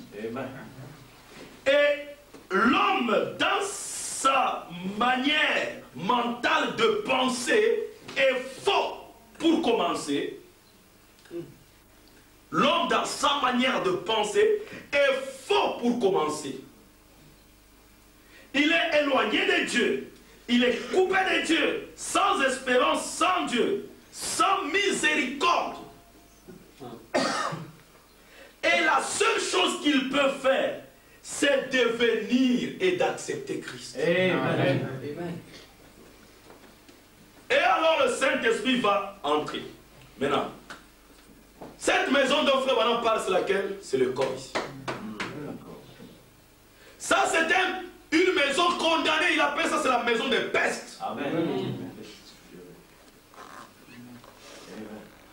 Et l'homme, dans sa manière mentale de penser, est faux. Pour commencer, l'homme, dans sa manière de penser, est faux pour commencer. Il est éloigné de Dieu. Il est coupé de Dieu, sans espérance, sans Dieu, sans miséricorde. Et la seule chose qu'il peut faire, c'est de venir et d'accepter Christ. Amen. Et alors le Saint-Esprit va entrer. Maintenant, cette maison dont Frère Branham parle, c'est laquelle? C'est le corps ici. Ça, c'est une maison condamnée. Il appelle ça, c'est la maison de peste. Amen.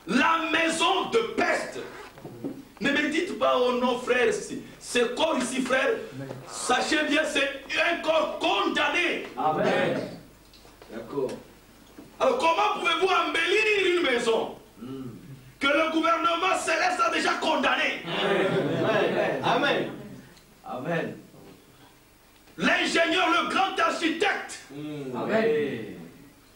La maison de peste. Ne me dites pas, oh non, frère, ce corps ici, frère, sachez bien, c'est un corps condamné. Amen. D'accord. Alors, comment pouvez-vous embellir une maison que le gouvernement céleste a déjà condamnée? Amen. Amen. L'ingénieur, le grand architecte, Amen.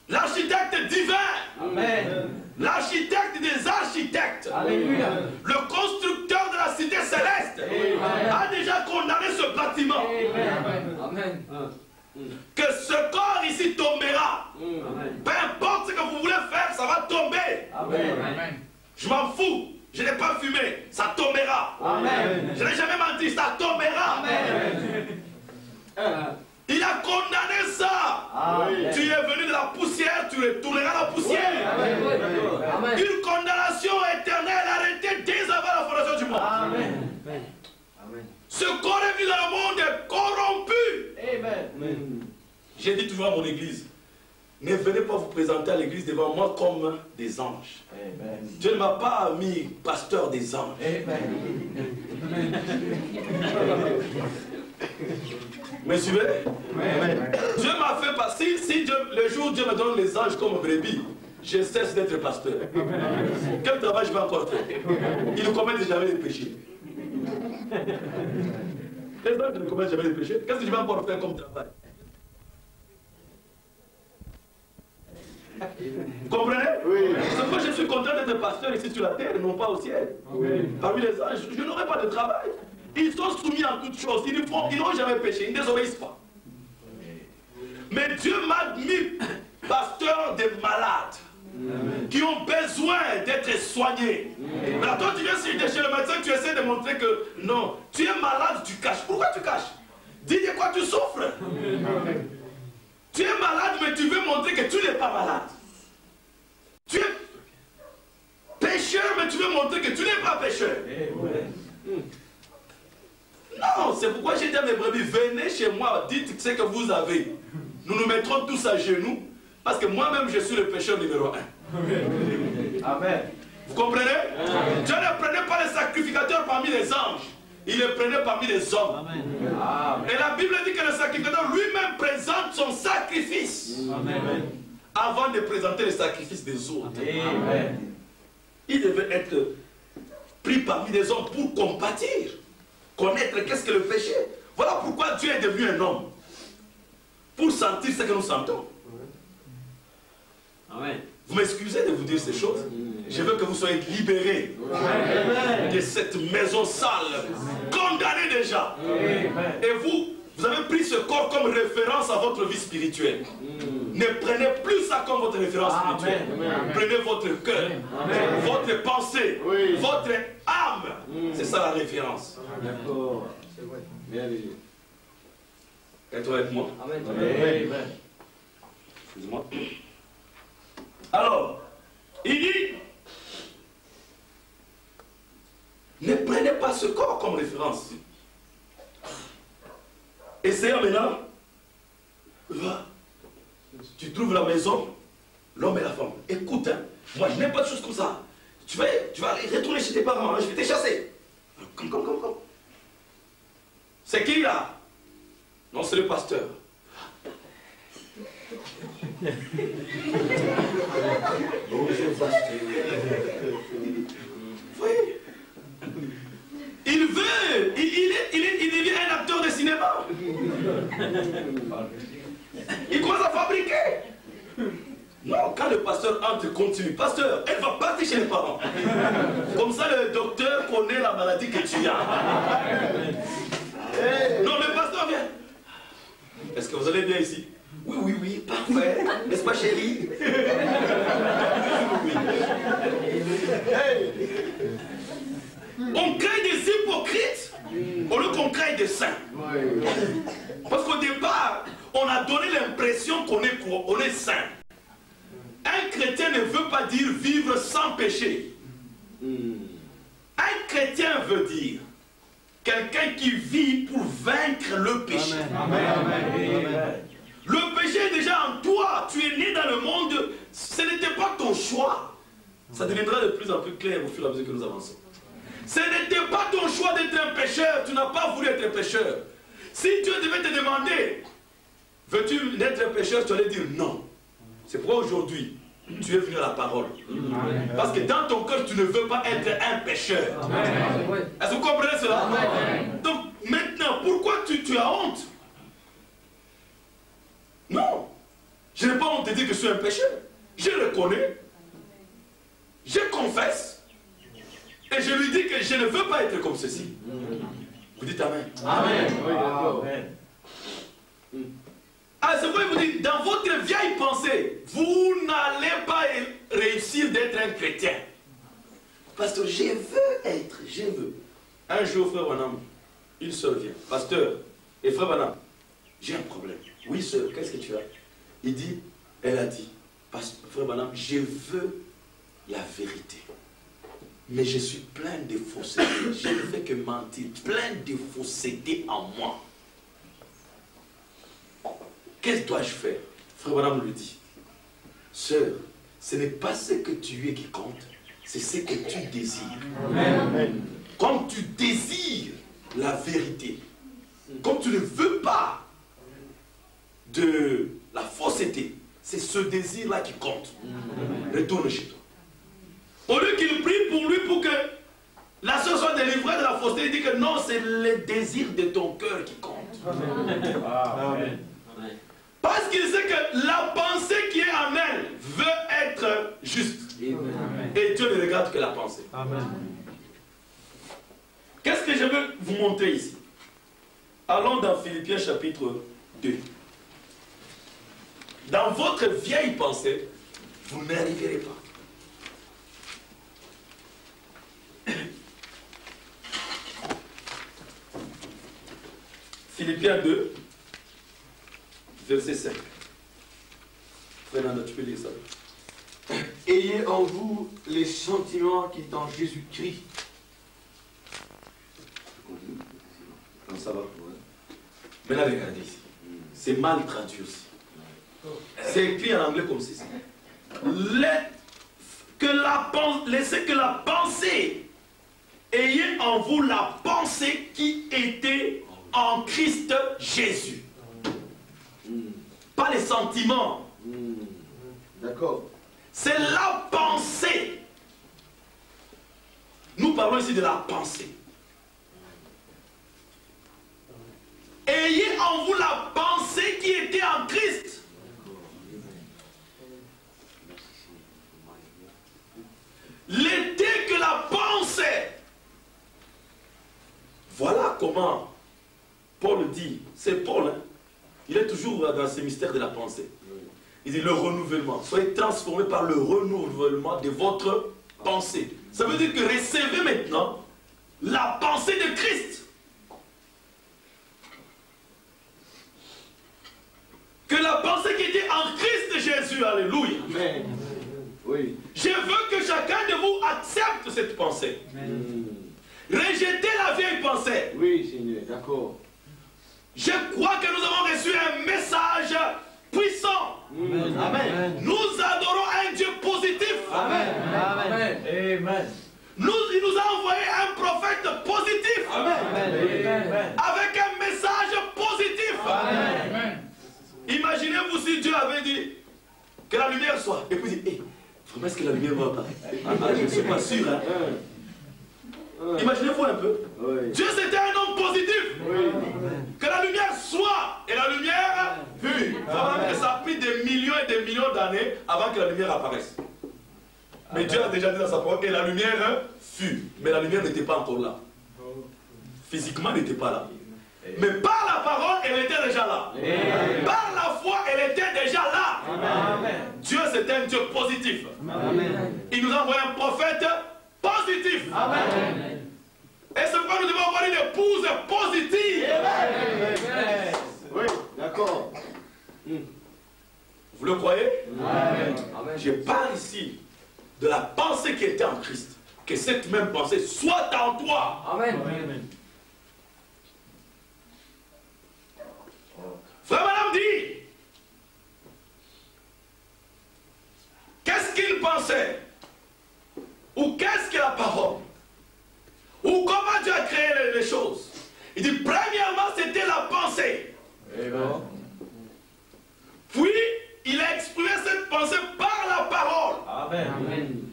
l'architecte divin, Amen. l'architecte des architectes, Alléluia. le constructeur de la cité céleste a déjà condamné ce bâtiment. Amen. Que ce corps ici tombera. Peu importe ce que vous voulez faire, ça va tomber. Amen. Je m'en fous. Je n'ai pas fumé, ça tombera. Amen. Je n'ai jamais menti, ça tombera. Il a condamné ça. Amen. Tu es venu de la poussière, tu retourneras à la poussière. Amen. Une condamnation éternelle arrêtée dès avant la fondation du monde. Amen. Ce corps est venu dans le monde est corrompu. Amen. J'ai dit toujours à mon église, ne venez pas vous présenter à l'église devant moi comme des anges. Amen. Dieu ne m'a pas mis pasteur des anges. Amen. Me suivez? Dieu m'a fait passer. Si Dieu, le jour où Dieu me donne les anges comme brebis, je cesse d'être pasteur. Quel travail je vais encore faire? Ils ne commettent jamais de péché. Les anges ne commettent jamais de péché. Qu'est-ce que je vais encore faire comme travail? Vous comprenez? C'est pourquoi je suis content d'être pasteur ici sur la terre et non pas au ciel. Parmi les anges, je n'aurai pas de travail. Ils sont soumis en toutes choses. Ils n'ont jamais péché. Ils ne désobéissent pas. Mais Dieu m'a mis pasteur des malades qui ont besoin d'être soignés. Mais toi, tu viens chez le médecin, tu essaies de montrer que non, tu es malade, tu caches. Pourquoi tu caches? Dis de quoi tu souffres. Tu es malade, mais tu veux montrer que tu n'es pas malade. Tu es pécheur, mais tu veux montrer que tu n'es pas pécheur. Non, c'est pourquoi j'ai dit à mes brebis, venez chez moi, dites ce que vous avez. Nous nous mettrons tous à genoux, parce que moi-même je suis le pécheur numéro 1. Amen. Vous comprenez? Dieu ne prenait pas les sacrificateurs parmi les anges. il le prenait parmi les hommes. Amen. Et la Bible dit que le sacrificateur lui-même présente son sacrifice Amen. avant de présenter le sacrifice des autres. Amen. Il devait être pris parmi les hommes pour compatir, connaître qu'est-ce que le péché. Voilà pourquoi Dieu est devenu un homme. Pour sentir ce que nous sentons. Amen. Vous m'excusez de vous dire ces choses. Je veux que vous soyez libérés de cette maison sale, condamnée déjà. Et vous avez pris ce corps comme référence à votre vie spirituelle. Ne prenez plus ça comme votre référence spirituelle. Prenez votre cœur, votre pensée, votre âme. C'est ça la référence. D'accord. C'est vrai. Merveilleux. Êtes-vous avec moi? Amen. Excusez-moi. Alors, il dit, ne prenez pas ce corps comme référence. Essayons maintenant. Va. Tu trouves la maison, l'homme et la femme. Écoute, hein, moi je n'aime pas de choses comme ça. Tu vas aller retourner chez tes parents, hein, je vais te chasser. Comme. C'est qui là? Non, c'est le pasteur. Bonjour, pasteur. Oui. Il devient un acteur de cinéma. Il commence à fabriquer. Non, quand le pasteur entre, continue. Pasteur, elle va partir chez les parents. Comme ça, le docteur connaît la maladie que tu as. Non, le pasteur vient. Est-ce que vous allez bien ici? Oui, parfait. N'est-ce pas, chérie? On crée des hypocrites au lieu qu'on crée des saints. Parce qu'au départ, on a donné l'impression qu'on est saint. Un chrétien ne veut pas dire vivre sans péché. Un chrétien veut dire quelqu'un qui vit pour vaincre le péché. Amen. Le péché est déjà en toi. Tu es né dans le monde. Ce n'était pas ton choix. Ça deviendra de plus en plus clair au fur et à mesure que nous avançons. Ce n'était pas ton choix d'être un pécheur. Tu n'as pas voulu être un pécheur. Si Dieu devait te demander, veux-tu être un pécheur, tu allais dire non. C'est pourquoi aujourd'hui, tu es venu à la parole. Parce que dans ton cœur, tu ne veux pas être un pécheur. Est-ce que vous comprenez cela? Donc maintenant, pourquoi tu as honte? Non. Je n'ai pas honte de dire que je suis un pécheur. Je le connais. Je confesse. Et je lui dis que je ne veux pas être comme ceci. Vous dites Amen. Amen. Ah, c'est vrai, vous dites, dans votre vieille pensée, vous n'allez pas réussir d'être un chrétien. Pasteur, je veux. Un jour, frère Branham, une sœur vient. Pasteur, et frère Branham, j'ai un problème. Oui, sœur, qu'est-ce que tu as? Elle a dit, frère Branham, je veux la vérité. Mais je suis plein de fausseté. Je ne fais que mentir. Plein de fausseté en moi. Qu'est-ce que dois-je faire? Frère Branham lui dit, sœur, ce n'est pas ce que tu es qui compte, c'est ce que tu désires. Amen. Comme tu désires la vérité, comme tu ne veux pas de la fausseté, c'est ce désir-là qui compte. Retourne chez toi. Au lieu qu'il prie pour lui pour que la sœur soit délivrée de la fausseté, il dit que non, c'est le désir de ton cœur qui compte. Amen. Parce qu'il sait que la pensée qui est en elle veut être juste. Amen. Et Dieu ne regarde que la pensée. Amen. Qu'est-ce que je veux vous montrer ici? Allons dans Philippiens chapitre 2. Dans votre vieille pensée, vous n'arriverez pas. Philippiens 2, verset 5. Fernanda, tu peux lire ça? Ayez en vous les sentiments qui sont en Jésus-Christ. Ça va. Maintenant, regardez ici. C'est mal traduit aussi. C'est écrit en anglais comme ceci. Laissez que la pensée ayez en vous la pensée qui était en Christ Jésus. Pas les sentiments. D'accord. C'est la pensée. Nous parlons ici de la pensée. Ayez en vous la pensée qui était en Christ. L'été que la pensée. Voilà comment Paul dit. C'est Paul, hein? Il est toujours dans ces mystères de la pensée. Il dit le renouvellement. Soyez transformés par le renouvellement de votre pensée. Ça veut dire que recevez maintenant la pensée de Christ. Que la pensée qui était en Christ Jésus, alléluia. Amen. Oui. Je veux que chacun de vous accepte cette pensée. Rejetez la vieille pensée. Oui, Seigneur, d'accord. Je crois que nous avons reçu un message puissant. Amen. Nous adorons un Dieu positif. Amen. Amen. Amen. Il nous a envoyé un prophète positif. Amen. Avec un message positif. Amen. Imaginez-vous si Dieu avait dit que la lumière soit. Et puis il dit, vraiment est-ce que la lumière va apparaître? Je ne suis pas sûr. Hein? Imaginez-vous un peu. Oui. Dieu c'était un homme positif. Oui. Que la lumière soit. Et la lumière fut. Que ça a pris des millions et des millions d'années avant que la lumière apparaisse. Mais Dieu a déjà dit dans sa parole, et la lumière fut. Mais la lumière n'était pas encore là. Physiquement, elle n'était pas là. Mais par la parole, elle était déjà là. Amen. Par la foi, elle était déjà là. Amen. Dieu, c'est un Dieu positif. Amen. Il nous a envoyé un prophète positif. Amen. Et c'est pourquoi nous devons avoir une épouse positive. Amen. Oui, d'accord. Vous le croyez? Amen. Je parle ici de la pensée qui était en Christ. Que cette même pensée soit en toi. Amen. Frère Madame dit, qu'est-ce qu'il pensait? Ou qu'est-ce que la parole? Ou comment Dieu a créé les choses? Il dit, premièrement, c'était la pensée. Amen. Puis, il a exprimé cette pensée par la parole. Amen.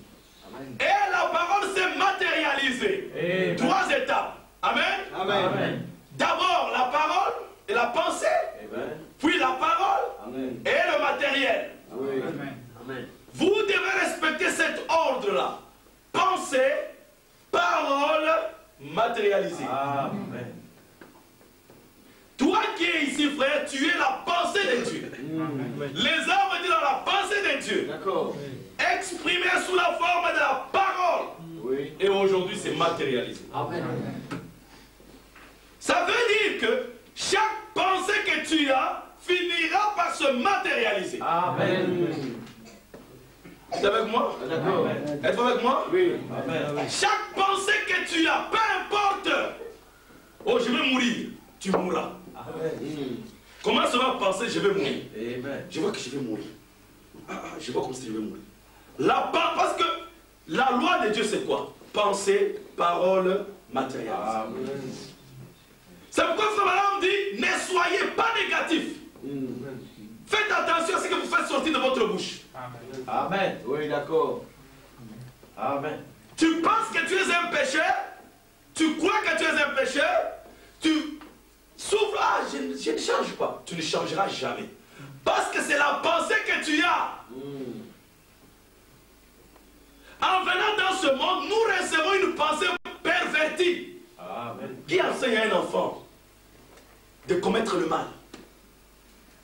Et la parole s'est matérialisée. Amen. 3 étapes. Amen. Amen. D'abord, la parole et la pensée. Amen. Puis la parole Amen. et le matériel. Oui. Amen. Vous devez respecter cet ordre-là. Pensée, parole, matérialisée. Amen. Toi qui es ici, frère, tu es la pensée de Dieu. Les hommes disent dans la pensée de Dieu. D'accord. Exprimée sous la forme de la parole. Oui. Et aujourd'hui, c'est matérialisé. Amen. Ça veut dire que chaque pensée que tu as finira par se matérialiser. Amen. Vous êtes avec moi? D'accord. Êtes-vous avec moi? Oui. Amen. Chaque pensée que tu as, peu importe. Oh, je vais mourir. Tu mourras. Comment ça va penser je vais mourir? Amen. Je vois que je vais mourir. Je vois comme si je vais mourir. Parce que la loi de Dieu, c'est quoi? Pensée, parole, matériel. Amen. C'est pourquoi Frère Madame dit, ne soyez pas négatif. Faites attention à ce que vous faites sortir de votre bouche. Amen. Oui, d'accord. Amen. Tu penses que tu es un pécheur, tu crois que tu es un pécheur, tu souffles, je ne change pas. Tu ne changeras jamais. Parce que c'est la pensée que tu as. En venant dans ce monde, nous recevons une pensée pervertie. Amen. Qui enseigne à un enfant de commettre le mal?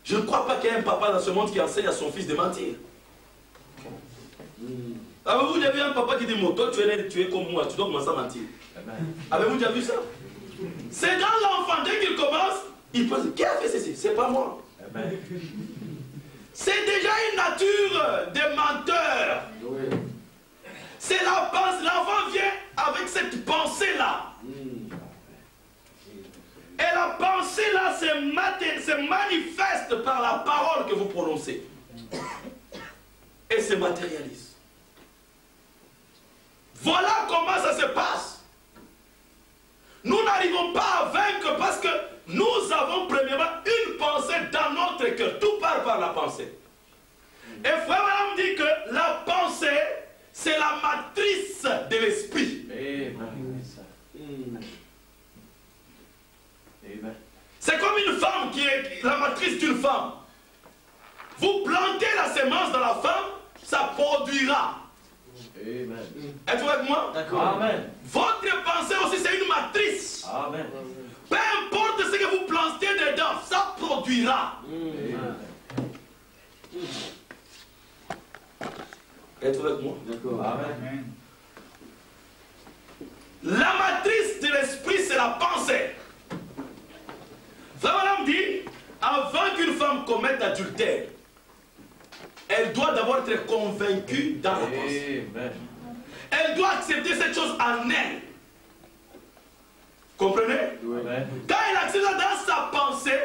Je ne crois pas qu'il y ait un papa dans ce monde qui enseigne à son fils de mentir. Avez-vous déjà vu un papa qui dit, toi tu es comme moi, tu dois commencer à mentir? Avez-vous déjà vu ça? C'est dans l'enfant, dès qu'il commence, il peut dire, qui a fait ceci? C'est pas moi. Amen. C'est déjà une nature de menteur. Oui. C'est la pensée, l'enfant vient avec cette pensée-là. Et la pensée-là se manifeste par la parole que vous prononcez. Et se matérialise. Voilà comment ça se passe. par la pensée. Et frère Branham dit que la pensée, c'est la matrice de l'esprit. C'est comme une femme qui est la matrice d'une femme. Vous plantez la semence dans la femme, ça produira. Êtes-vous avec moi? Amen. Votre pensée aussi, c'est une matrice. Amen. Peu importe ce que vous plantez dedans, ça produira. Êtes-vous avec moi? Amen. La matrice de l'esprit, c'est la pensée. Frère Branham dit, avant qu'une femme commette adultère, elle doit d'abord être convaincue dans la pensée. Elle doit accepter cette chose en elle. Comprenez? Quand elle accepte ça dans sa pensée,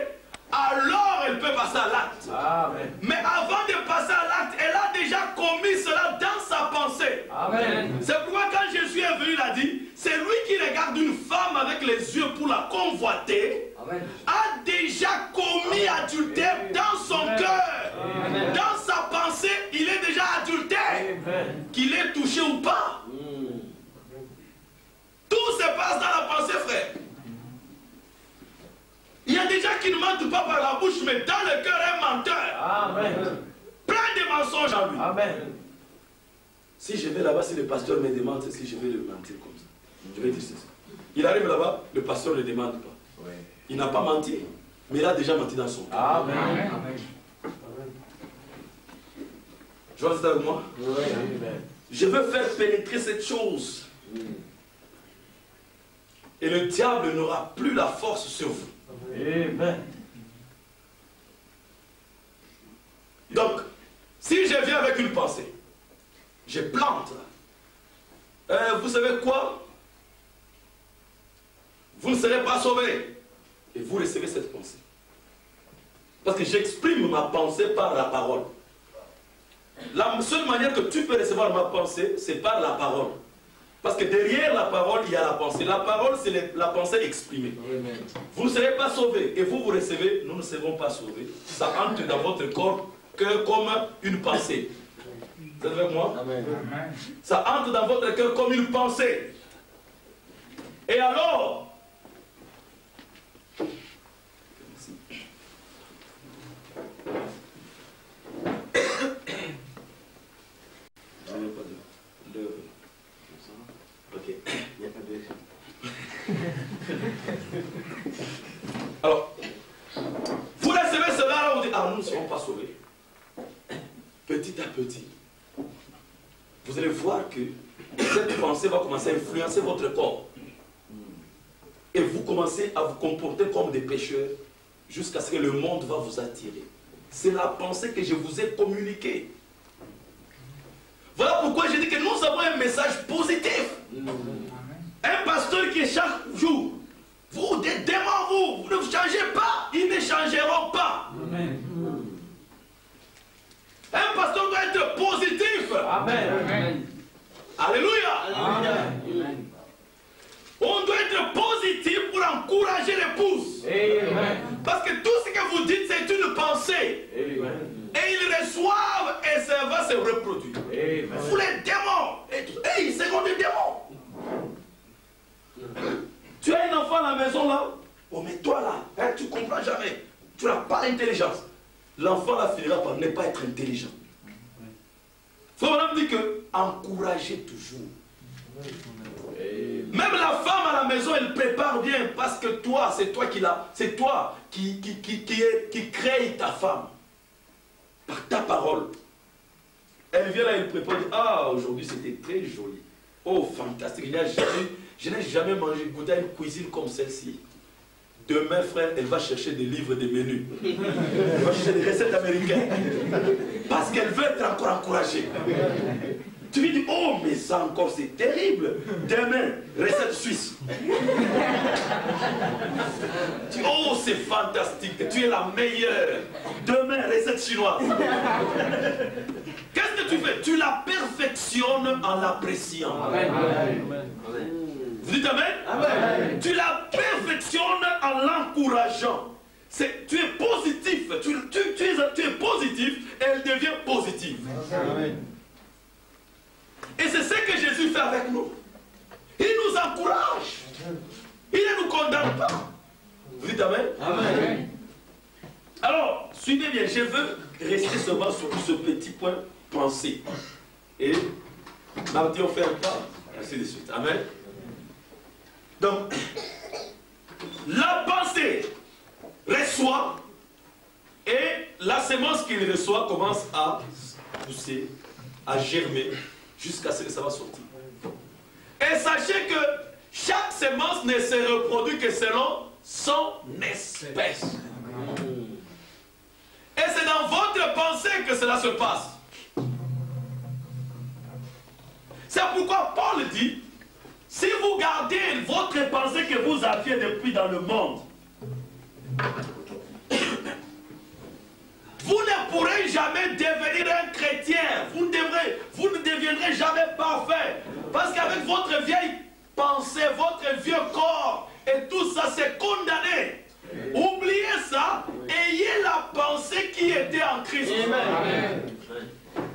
alors elle peut passer à l'acte. Mais avant de passer à l'acte, elle a déjà commis cela dans sa pensée. C'est pourquoi quand Jésus est venu, il a dit, c'est lui qui regarde une femme avec les yeux pour la convoiter, a déjà commis adultère dans son cœur. Dans sa pensée, il est déjà adultère. Qu'il ait touché ou pas. Tout se passe dans la pensée, frère. Il y a des gens qui ne mentent pas par la bouche, mais dans le cœur, un menteur. Plein de mensonges en lui. Si je vais là-bas, si le pasteur me demande si je vais le mentir comme ça, je vais dire ça. Il arrive là-bas, le pasteur ne le demande pas. Il n'a pas menti, mais il a déjà menti dans son cœur. Je vois ça avec moi? Je veux faire pénétrer cette chose. Et le diable n'aura plus la force sur vous. Donc, si je viens avec une pensée, je plante. Vous savez quoi? Vous ne serez pas sauvés. Et vous recevez cette pensée. Parce que j'exprime ma pensée par la parole. La seule manière que tu peux recevoir ma pensée, c'est par la parole. Parce que derrière la parole, il y a la pensée. La parole, c'est la pensée exprimée. Vous ne serez pas sauvés. Et vous, vous recevez, nous ne serons pas sauvés. Ça entre dans votre corps que comme une pensée. Vous êtes avec moi? Ça entre dans votre cœur comme une pensée. Et alors, alors, vous recevez cela, là, vous dites, ah, nous ne serons pas sauvés. Petit à petit, vous allez voir que cette pensée va commencer à influencer votre corps. Et vous commencez à vous comporter comme des pécheurs jusqu'à ce que le monde va vous attirer. C'est la pensée que je vous ai communiquée. Voilà pourquoi je dis que nous avons un message positif. Un pasteur qui est chaque jour, vous, des démons, vous ne changez pas, ils ne changeront pas. Un pasteur doit être positif. Alléluia. On doit être positif pour encourager l'épouse. Parce que tout ce que vous dites, c'est une pensée. Et ils reçoivent et ça va se reproduire. Vous les démons, ils seront des démons. Tu as un enfant à la maison là, oh mais toi là, hein, tu ne comprends jamais. Tu n'as pas l'intelligence. L'enfant là finira par ne pas être intelligent. Frère Branham dit que encouragez toujours. Même la femme à la maison, elle prépare bien parce que toi, c'est toi qui crée ta femme. Par ta parole. Elle vient là, elle prépare, elle dit, ah, aujourd'hui c'était très joli. Oh, fantastique. Je n'ai jamais goûté à une cuisine comme celle-ci. Demain, frère, elle va chercher des livres, des menus. Elle va chercher des recettes américaines. Parce qu'elle veut être encore encouragée. Tu lui dis, oh, mais ça encore, c'est terrible. Demain, recette suisse. Tu dis, oh, c'est fantastique. Tu es la meilleure. Demain, recette chinoise. Qu'est-ce que tu fais? Tu la perfectionnes en l'appréciant. Vous dites amen? Amen. Tu la perfectionnes en l'encourageant. Tu es positif, tu es positif et elle devient positive. Amen. Et c'est ce que Jésus fait avec nous. Il nous encourage. Il ne nous condamne pas. Vous dites Amen? Amen. Alors, suivez bien, je veux rester seulement sur ce petit point pensée. Et mardi, on fait un pas, ainsi de suite. Amen. Donc, la pensée reçoit et la semence qu'il reçoit commence à pousser, à germer, jusqu'à ce que ça va sortir. Et sachez que chaque semence ne se reproduit que selon son espèce. Et c'est dans votre pensée que cela se passe. C'est pourquoi Paul dit, si vous gardez votre pensée que vous aviez depuis dans le monde, vous ne pourrez jamais devenir un chrétien. Vous ne deviendrez jamais parfait. Parce qu'avec votre vieille pensée, votre vieux corps, et tout ça, c'est condamné. Oubliez ça, ayez la pensée qui était en Christ.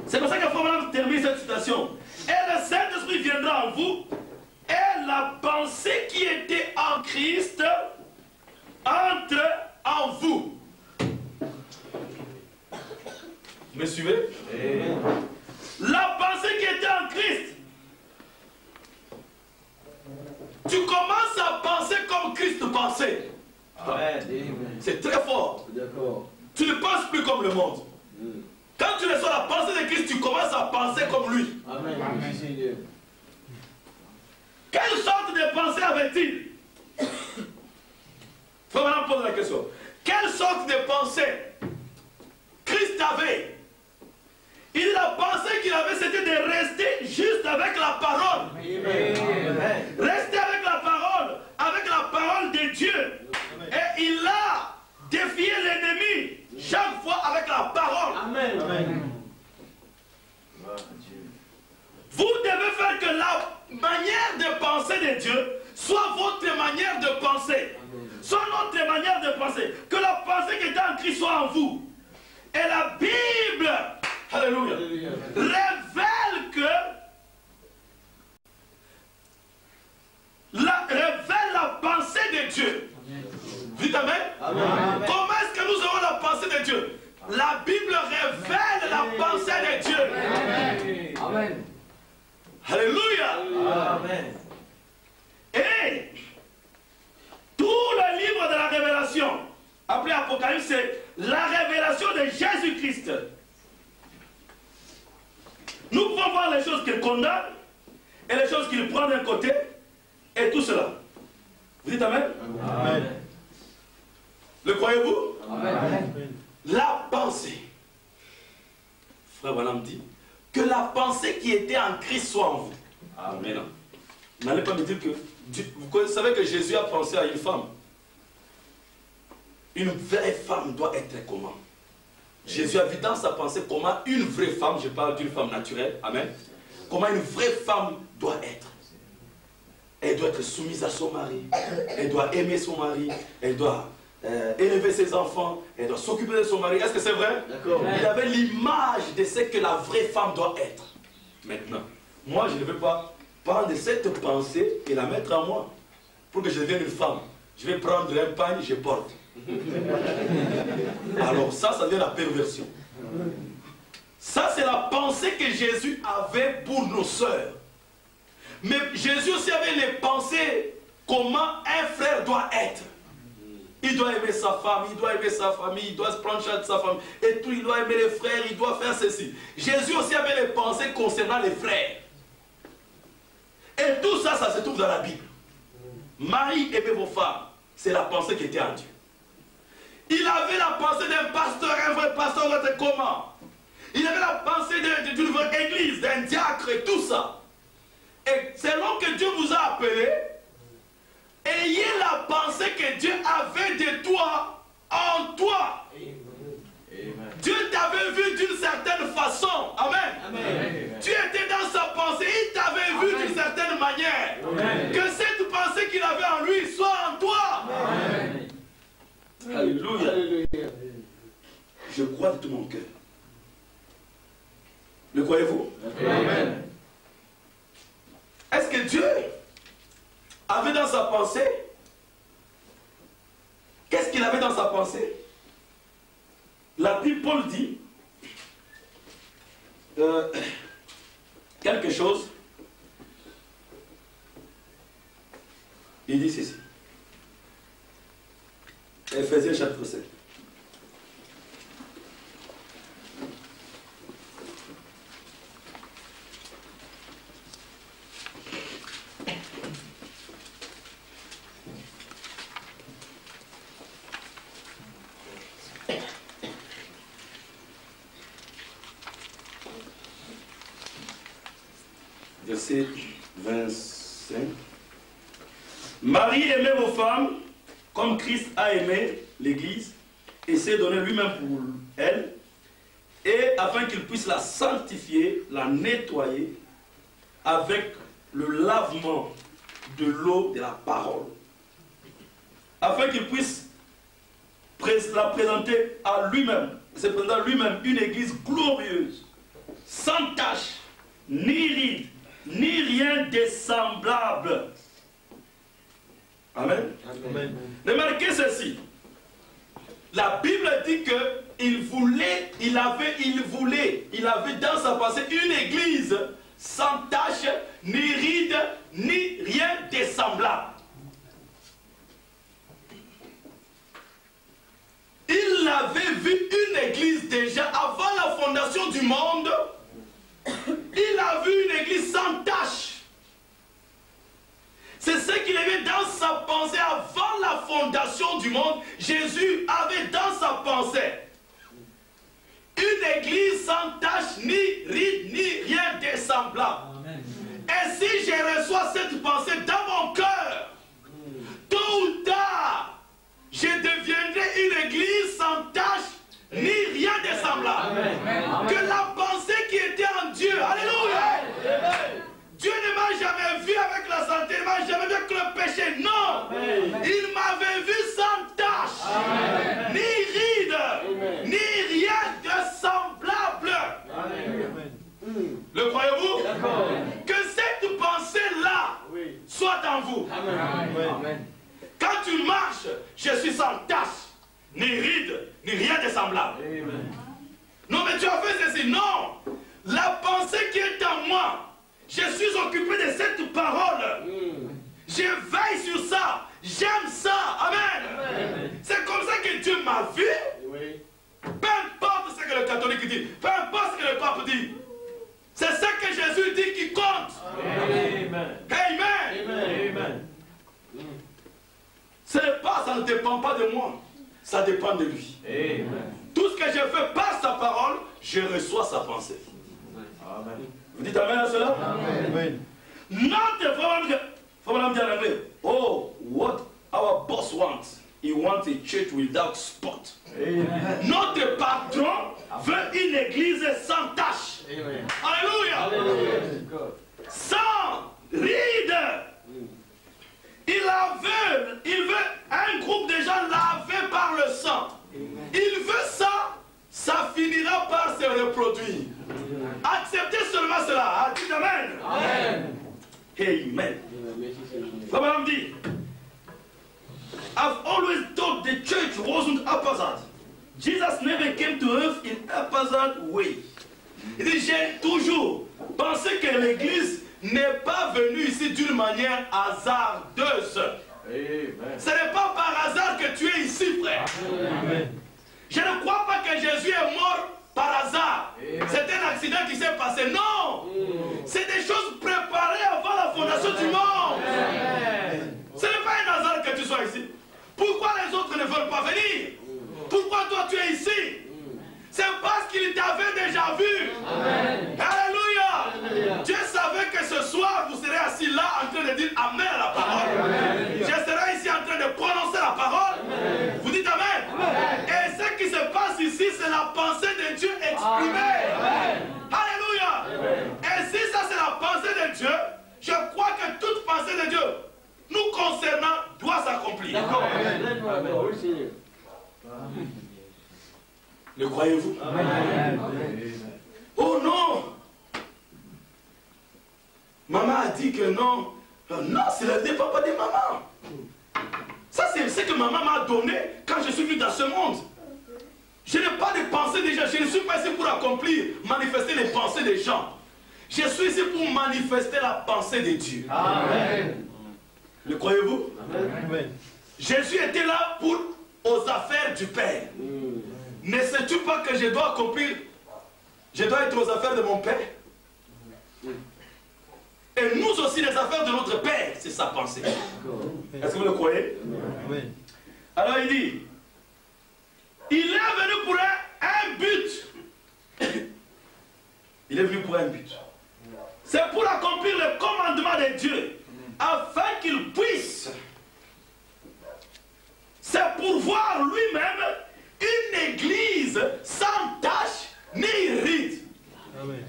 C'est pour ça qu'il faut vraiment terminer cette citation. Et le Saint-Esprit viendra en vous, et la pensée qui était en Christ entre en vous. Vous me suivez? La pensée qui était en Christ. Tu commences à penser comme Christ pensait. C'est très fort. Tu ne penses plus comme le monde. Quand tu reçois la pensée de Christ, tu commences à penser comme lui. Amen. Quelle sorte de pensée avait-il? Il faut maintenant poser la question. Quelle sorte de pensée Christ avait? Il dit la pensée qu'il avait, c'était de rester juste avec la parole. Amen. Rester avec la parole de Dieu. Et il a défié l'ennemi chaque fois avec la parole. Amen. Vous devez faire que la manière de penser de Dieu soit votre manière de penser. Soit notre manière de penser. Que la pensée qui est en Christ soit en vous. Et la Bible, alléluia, révèle la pensée de Dieu. Vous dites Amen? Comment est-ce que nous avons la pensée de Dieu? La Bible révèle la pensée de Dieu. Amen. Alléluia. Amen. Et tout le livre de la révélation, appelé Apocalypse, c'est la révélation de Jésus-Christ. Nous pouvons voir les choses qu'il condamne et les choses qu'il prend d'un côté et tout cela. Vous dites Amen? Amen. Le croyez-vous? Amen. La pensée. Frère Branham dit que la pensée qui était en Christ soit en vous. Amen. N'allez pas me dire que... Vous savez que Jésus a pensé à une femme. Une vraie femme doit être comment? Jésus a vu dans sa pensée comment une vraie femme, je parle d'une femme naturelle, amen, comment une vraie femme doit être. Elle doit être soumise à son mari, elle doit aimer son mari, elle doit élever ses enfants, elle doit s'occuper de son mari. Est-ce que c'est vrai? D'accord. Il avait l'image de ce que la vraie femme doit être. Maintenant, moi je ne veux pas prendre cette pensée et la mettre en moi pour que je devienne une femme. Je vais prendre un pagne, je porte. Alors ça devient la perversion. Ça c'est la pensée que Jésus avait pour nos sœurs. Mais Jésus aussi avait les pensées comment un frère doit être. Il doit aimer sa femme, il doit aimer sa famille, il doit se prendre charge de sa famille. Et tout, il doit aimer les frères, il doit faire ceci. Jésus aussi avait les pensées concernant les frères. Et tout ça, ça se trouve dans la Bible. Marie, aimez vos femmes. C'est la pensée qui était en Dieu. Il avait la pensée d'un pasteur, un vrai pasteur doit être comment? Il avait la pensée d'une vraie église, d'un diacre et tout ça. Et selon que Dieu vous a appelé, ayez la pensée que Dieu avait de toi en toi. Amen. Dieu t'avait vu d'une certaine façon. Amen. Amen. Tu étais dans sa pensée, il t'avait vu d'une certaine manière. Amen. Que cette pensée qu'il avait en lui soit en toi. Amen. Alléluia. Je crois de tout mon cœur. Le croyez-vous? Amen. Est-ce que Dieu avait dans sa pensée? Qu'est-ce qu'il avait dans sa pensée? L'apôtre Paul dit quelque chose. Il dit ceci. Éphésiens chapitre 7. Verset 25. Marie, aimez vos femmes comme Christ a aimé l'Église et s'est donné lui-même pour elle, et afin qu'il puisse la sanctifier, la nettoyer avec le lavement de l'eau de la parole, afin qu'il puisse la présenter à lui-même, se présenter à lui-même une Église glorieuse, sans tache, ni ride, ni rien de semblable. Amen. Amen. Remarquez ceci. La Bible dit qu'il avait dans sa pensée une église sans tache, ni ride, ni rien de semblable. Il avait vu une église déjà avant la fondation du monde. Il a vu une église sans tache. C'est ce qu'il avait dans sa pensée avant la fondation du monde. Jésus avait dans sa pensée une église sans tache, ni ride, ni rien de semblable. Et si je reçois cette pensée dans mon cœur, tôt ou tard, je deviendrai une église sans tache, ni rien de semblable. Que la pensée qui était en Dieu, alléluia, Dieu ne m'a jamais vu avec la santé, il ne m'a jamais vu avec le péché, non. Il m'avait vu sans tache, ni ride, ni rien de semblable. Le croyez-vous? Que cette pensée-là soit en vous. Quand tu marches, je suis sans tache, ni ride, ni rien de semblable. Non, mais tu as fait ceci. Non. La pensée qui est en moi, je suis occupé de cette parole. Je veille sur ça. J'aime ça. Amen. C'est comme ça que Dieu m'a vu. Peu importe ce que le catholique dit. Peu importe ce que le pape dit. C'est ce que Jésus dit qui compte. Amen. Amen. Ça ne dépend pas de moi. Ça dépend de lui. Tout ce que je fais par sa parole, je reçois sa pensée. Amen. Vous dites amen à cela? Amen. Not the foreign dire en anglais. Oh, what our boss wants. He wants a church without spot. Amen. Notre patron veut une église sans tache. Amen. Alléluia. Sans ride. Il veut un groupe de gens lavés par le sang. Il veut ça, ça finira par se reproduire. Acceptez seulement cela. Dites amen. Amen. Amen. Abraham dit, I've always thought the church wasn't haphazard. Jesus never came to earth in haphazard way. Il dit, j'ai toujours pensé que l'église n'est pas venue ici d'une manière hasardeuse. Amen. Ce n'est pas par hasard que tu es ici, frère. Amen. Je ne crois pas que Jésus est mort par hasard. C'est un accident qui s'est passé. Non. C'est des choses préparées avant la fondation du monde. Ce n'est pas un hasard que tu sois ici. Pourquoi les autres ne veulent pas venir? Pourquoi toi tu es ici? C'est parce qu'il t'avait déjà vu. Amen. Alléluia. Dieu savait que ce soir vous serez assis là en train de dire amen à la parole. Amen. Je serai ici en train de prononcer la parole. Amen. Vous dites amen. Amen. Et ce qui se passe ici, c'est la pensée de Dieu exprimée. Amen. Alléluia. Amen. Et si ça c'est la pensée de Dieu, je crois que toute pensée de Dieu nous concernant doit s'accomplir. D'accord. Le croyez-vous? Amen. Oh non! Maman a dit que non. Non, ce ne dépend pas de maman. Ça, c'est ce que maman m'a donné quand je suis venu dans ce monde. Je n'ai pas de pensée des gens. Je ne suis pas ici pour accomplir, manifester les pensées des gens. Je suis ici pour manifester la pensée de Dieu. Amen. Le croyez-vous? Amen. Jésus était là pour aux affaires du Père. Ne sais-tu pas que je dois accomplir, je dois être aux affaires de mon Père? Et nous aussi, les affaires de notre Père, c'est sa pensée. Est-ce que vous le croyez? Amen. Alors il dit, il est venu pour un but. Il est venu pour un but. C'est pour accomplir le commandement de Dieu, afin qu'il puisse. C'est pour voir lui-même une église sans tache ni ride. Amen.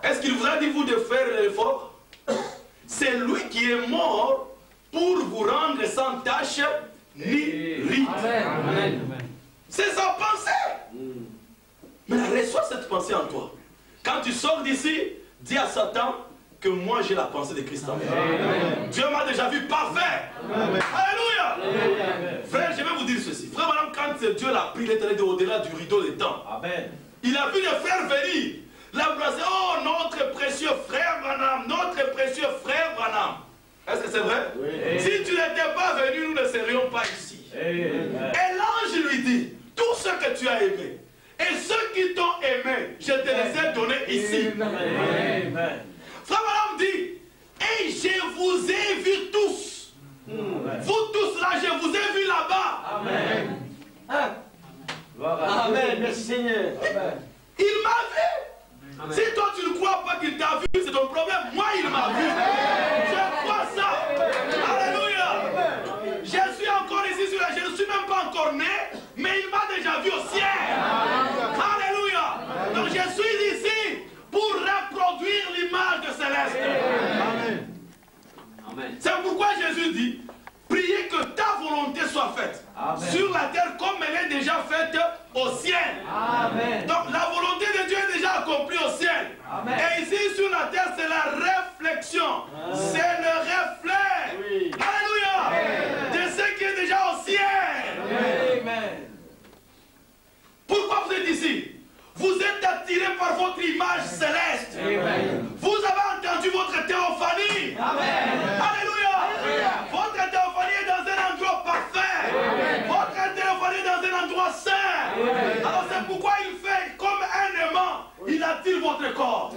Est-ce qu'il vous a dit, vous, de faire l'effort? C'est lui qui est mort pour vous rendre sans tache ni ride. Amen. C'est sa pensée. Mais reçois cette pensée en toi. Quand tu sors d'ici, dis à Satan que moi j'ai la pensée de Christ en moi. Dieu m'a déjà vu parfait. Alléluia. Frère, je vais vous dire ceci. Frère, madame, quand Dieu l'a pris, il est allé au-delà du rideau des temps. Amen. Il a vu les frères venir. L'embrasser. Oh, notre précieux frère Branham, notre précieux frère Branham. Est-ce que c'est vrai? Oui. Si tu n'étais pas venu, nous ne serions pas ici. Amen. Et l'ange lui dit, tout ce que tu as aimé, et ceux qui t'ont aimé, je te les ai donnés ici. Amen. Frère Madame dit, et je vous ai vus tous. Vous tous là, je vous ai vus là-bas. Amen. Amen. Merci Seigneur. Amen. Il m'a vu. Si toi tu ne crois pas qu'il t'a vu, c'est ton problème. Moi, il m'a vu. Je crois ça. Alléluia. Je suis encore ici sur la... Je ne suis même pas encore né, mais il m'a déjà vu au ciel. Alléluia. Donc je suis ici pour reproduire l'image de Céleste. Amen. C'est pourquoi Jésus dit, priez que ta volonté soit faite. Amen. Sur la terre comme elle est déjà faite au ciel. Amen. Donc la volonté de Dieu est déjà accomplie au ciel. Amen. Et ici sur la terre, c'est la réflexion. C'est le reflet. Oui. Alléluia. De ce qui est déjà au ciel. Amen. Pourquoi vous êtes ici? Vous êtes attirés par votre image céleste. Amen. Vous avez entendu votre théophanie. Amen. Alléluia. Votre théophanie est dans un endroit parfait. Votre théophanie est dans un endroit saint. Alors c'est pourquoi il fait comme un aimant. Il attire votre corps.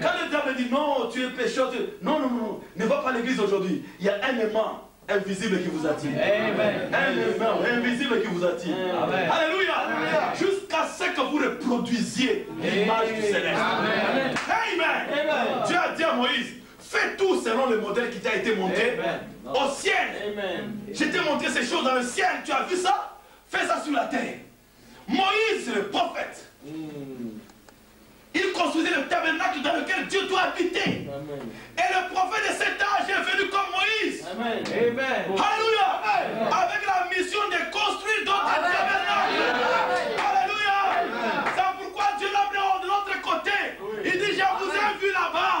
Quand le diable dit non, tu es pécheur, non, non, non, ne va pas à l'église aujourd'hui. Il y a un aimant invisible qui vous attire. Amen. Un aimant invisible qui vous attire. Amen. Alléluia. Jusqu'à ce que vous reproduisiez l'image du céleste. Amen. Amen. Dieu a dit à Moïse, fais tout selon le modèle qui t'a été montré au ciel. Amen. Je t'ai montré ces choses dans le ciel. Tu as vu ça? Fais ça sur la terre. Moïse, le prophète, il construisait le tabernacle dans lequel Dieu doit habiter. Amen. Et le prophète de cet âge est venu comme Moïse. Amen. Amen. Alléluia. Avec la mission de construire d'autres tabernacles. Alléluia. C'est pourquoi Dieu l'a mis de l'autre côté. Il dit, je vous ai vu là-bas.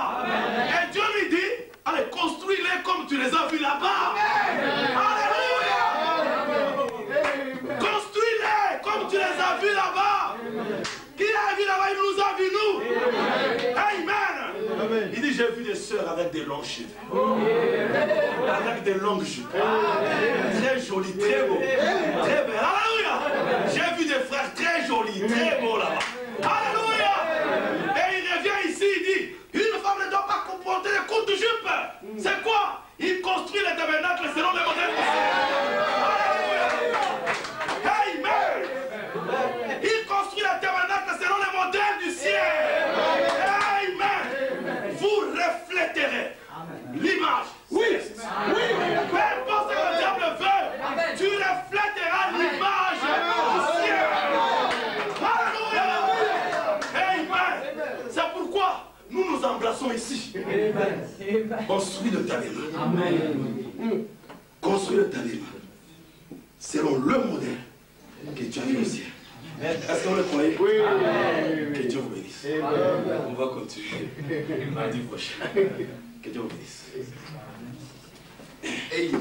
Et Dieu lui dit, allez, construis-les comme tu les as vus là-bas. Alléluia. Construis-les comme tu les as vus là-bas. Qui a vu là-bas, il nous a vus nous. Amen. Il dit, j'ai vu des sœurs avec des longs cheveux. Avec des longues jupes. Très jolies, très beaux. Très belles. Alléluia. J'ai vu des frères très jolis, très beaux là-bas. Alléluia. Et il revient ici, il dit, une femme ne doit pas comporter des courtes jupes. C'est quoi? Il construit les tabernacles selon les modèles du ciel. Alléluia. Amen. Il construit les tabernacles selon les modèles du ciel. Amen. Vous refléterez l'image. Oui. Oui. Peu importe ce que le diable veut, tu refléteras l'image du ciel. Alléluia. Amen. C'est pourquoi nous nous embrassons ici. Construis le tabernacle. Amen. Construis le tabernacle selon le modèle que Dieu arrive au ciel. Est-ce que vous le croyez? Oui. Que Dieu vous bénisse. On va continuer mardi prochain. Que Dieu vous bénisse. Hey.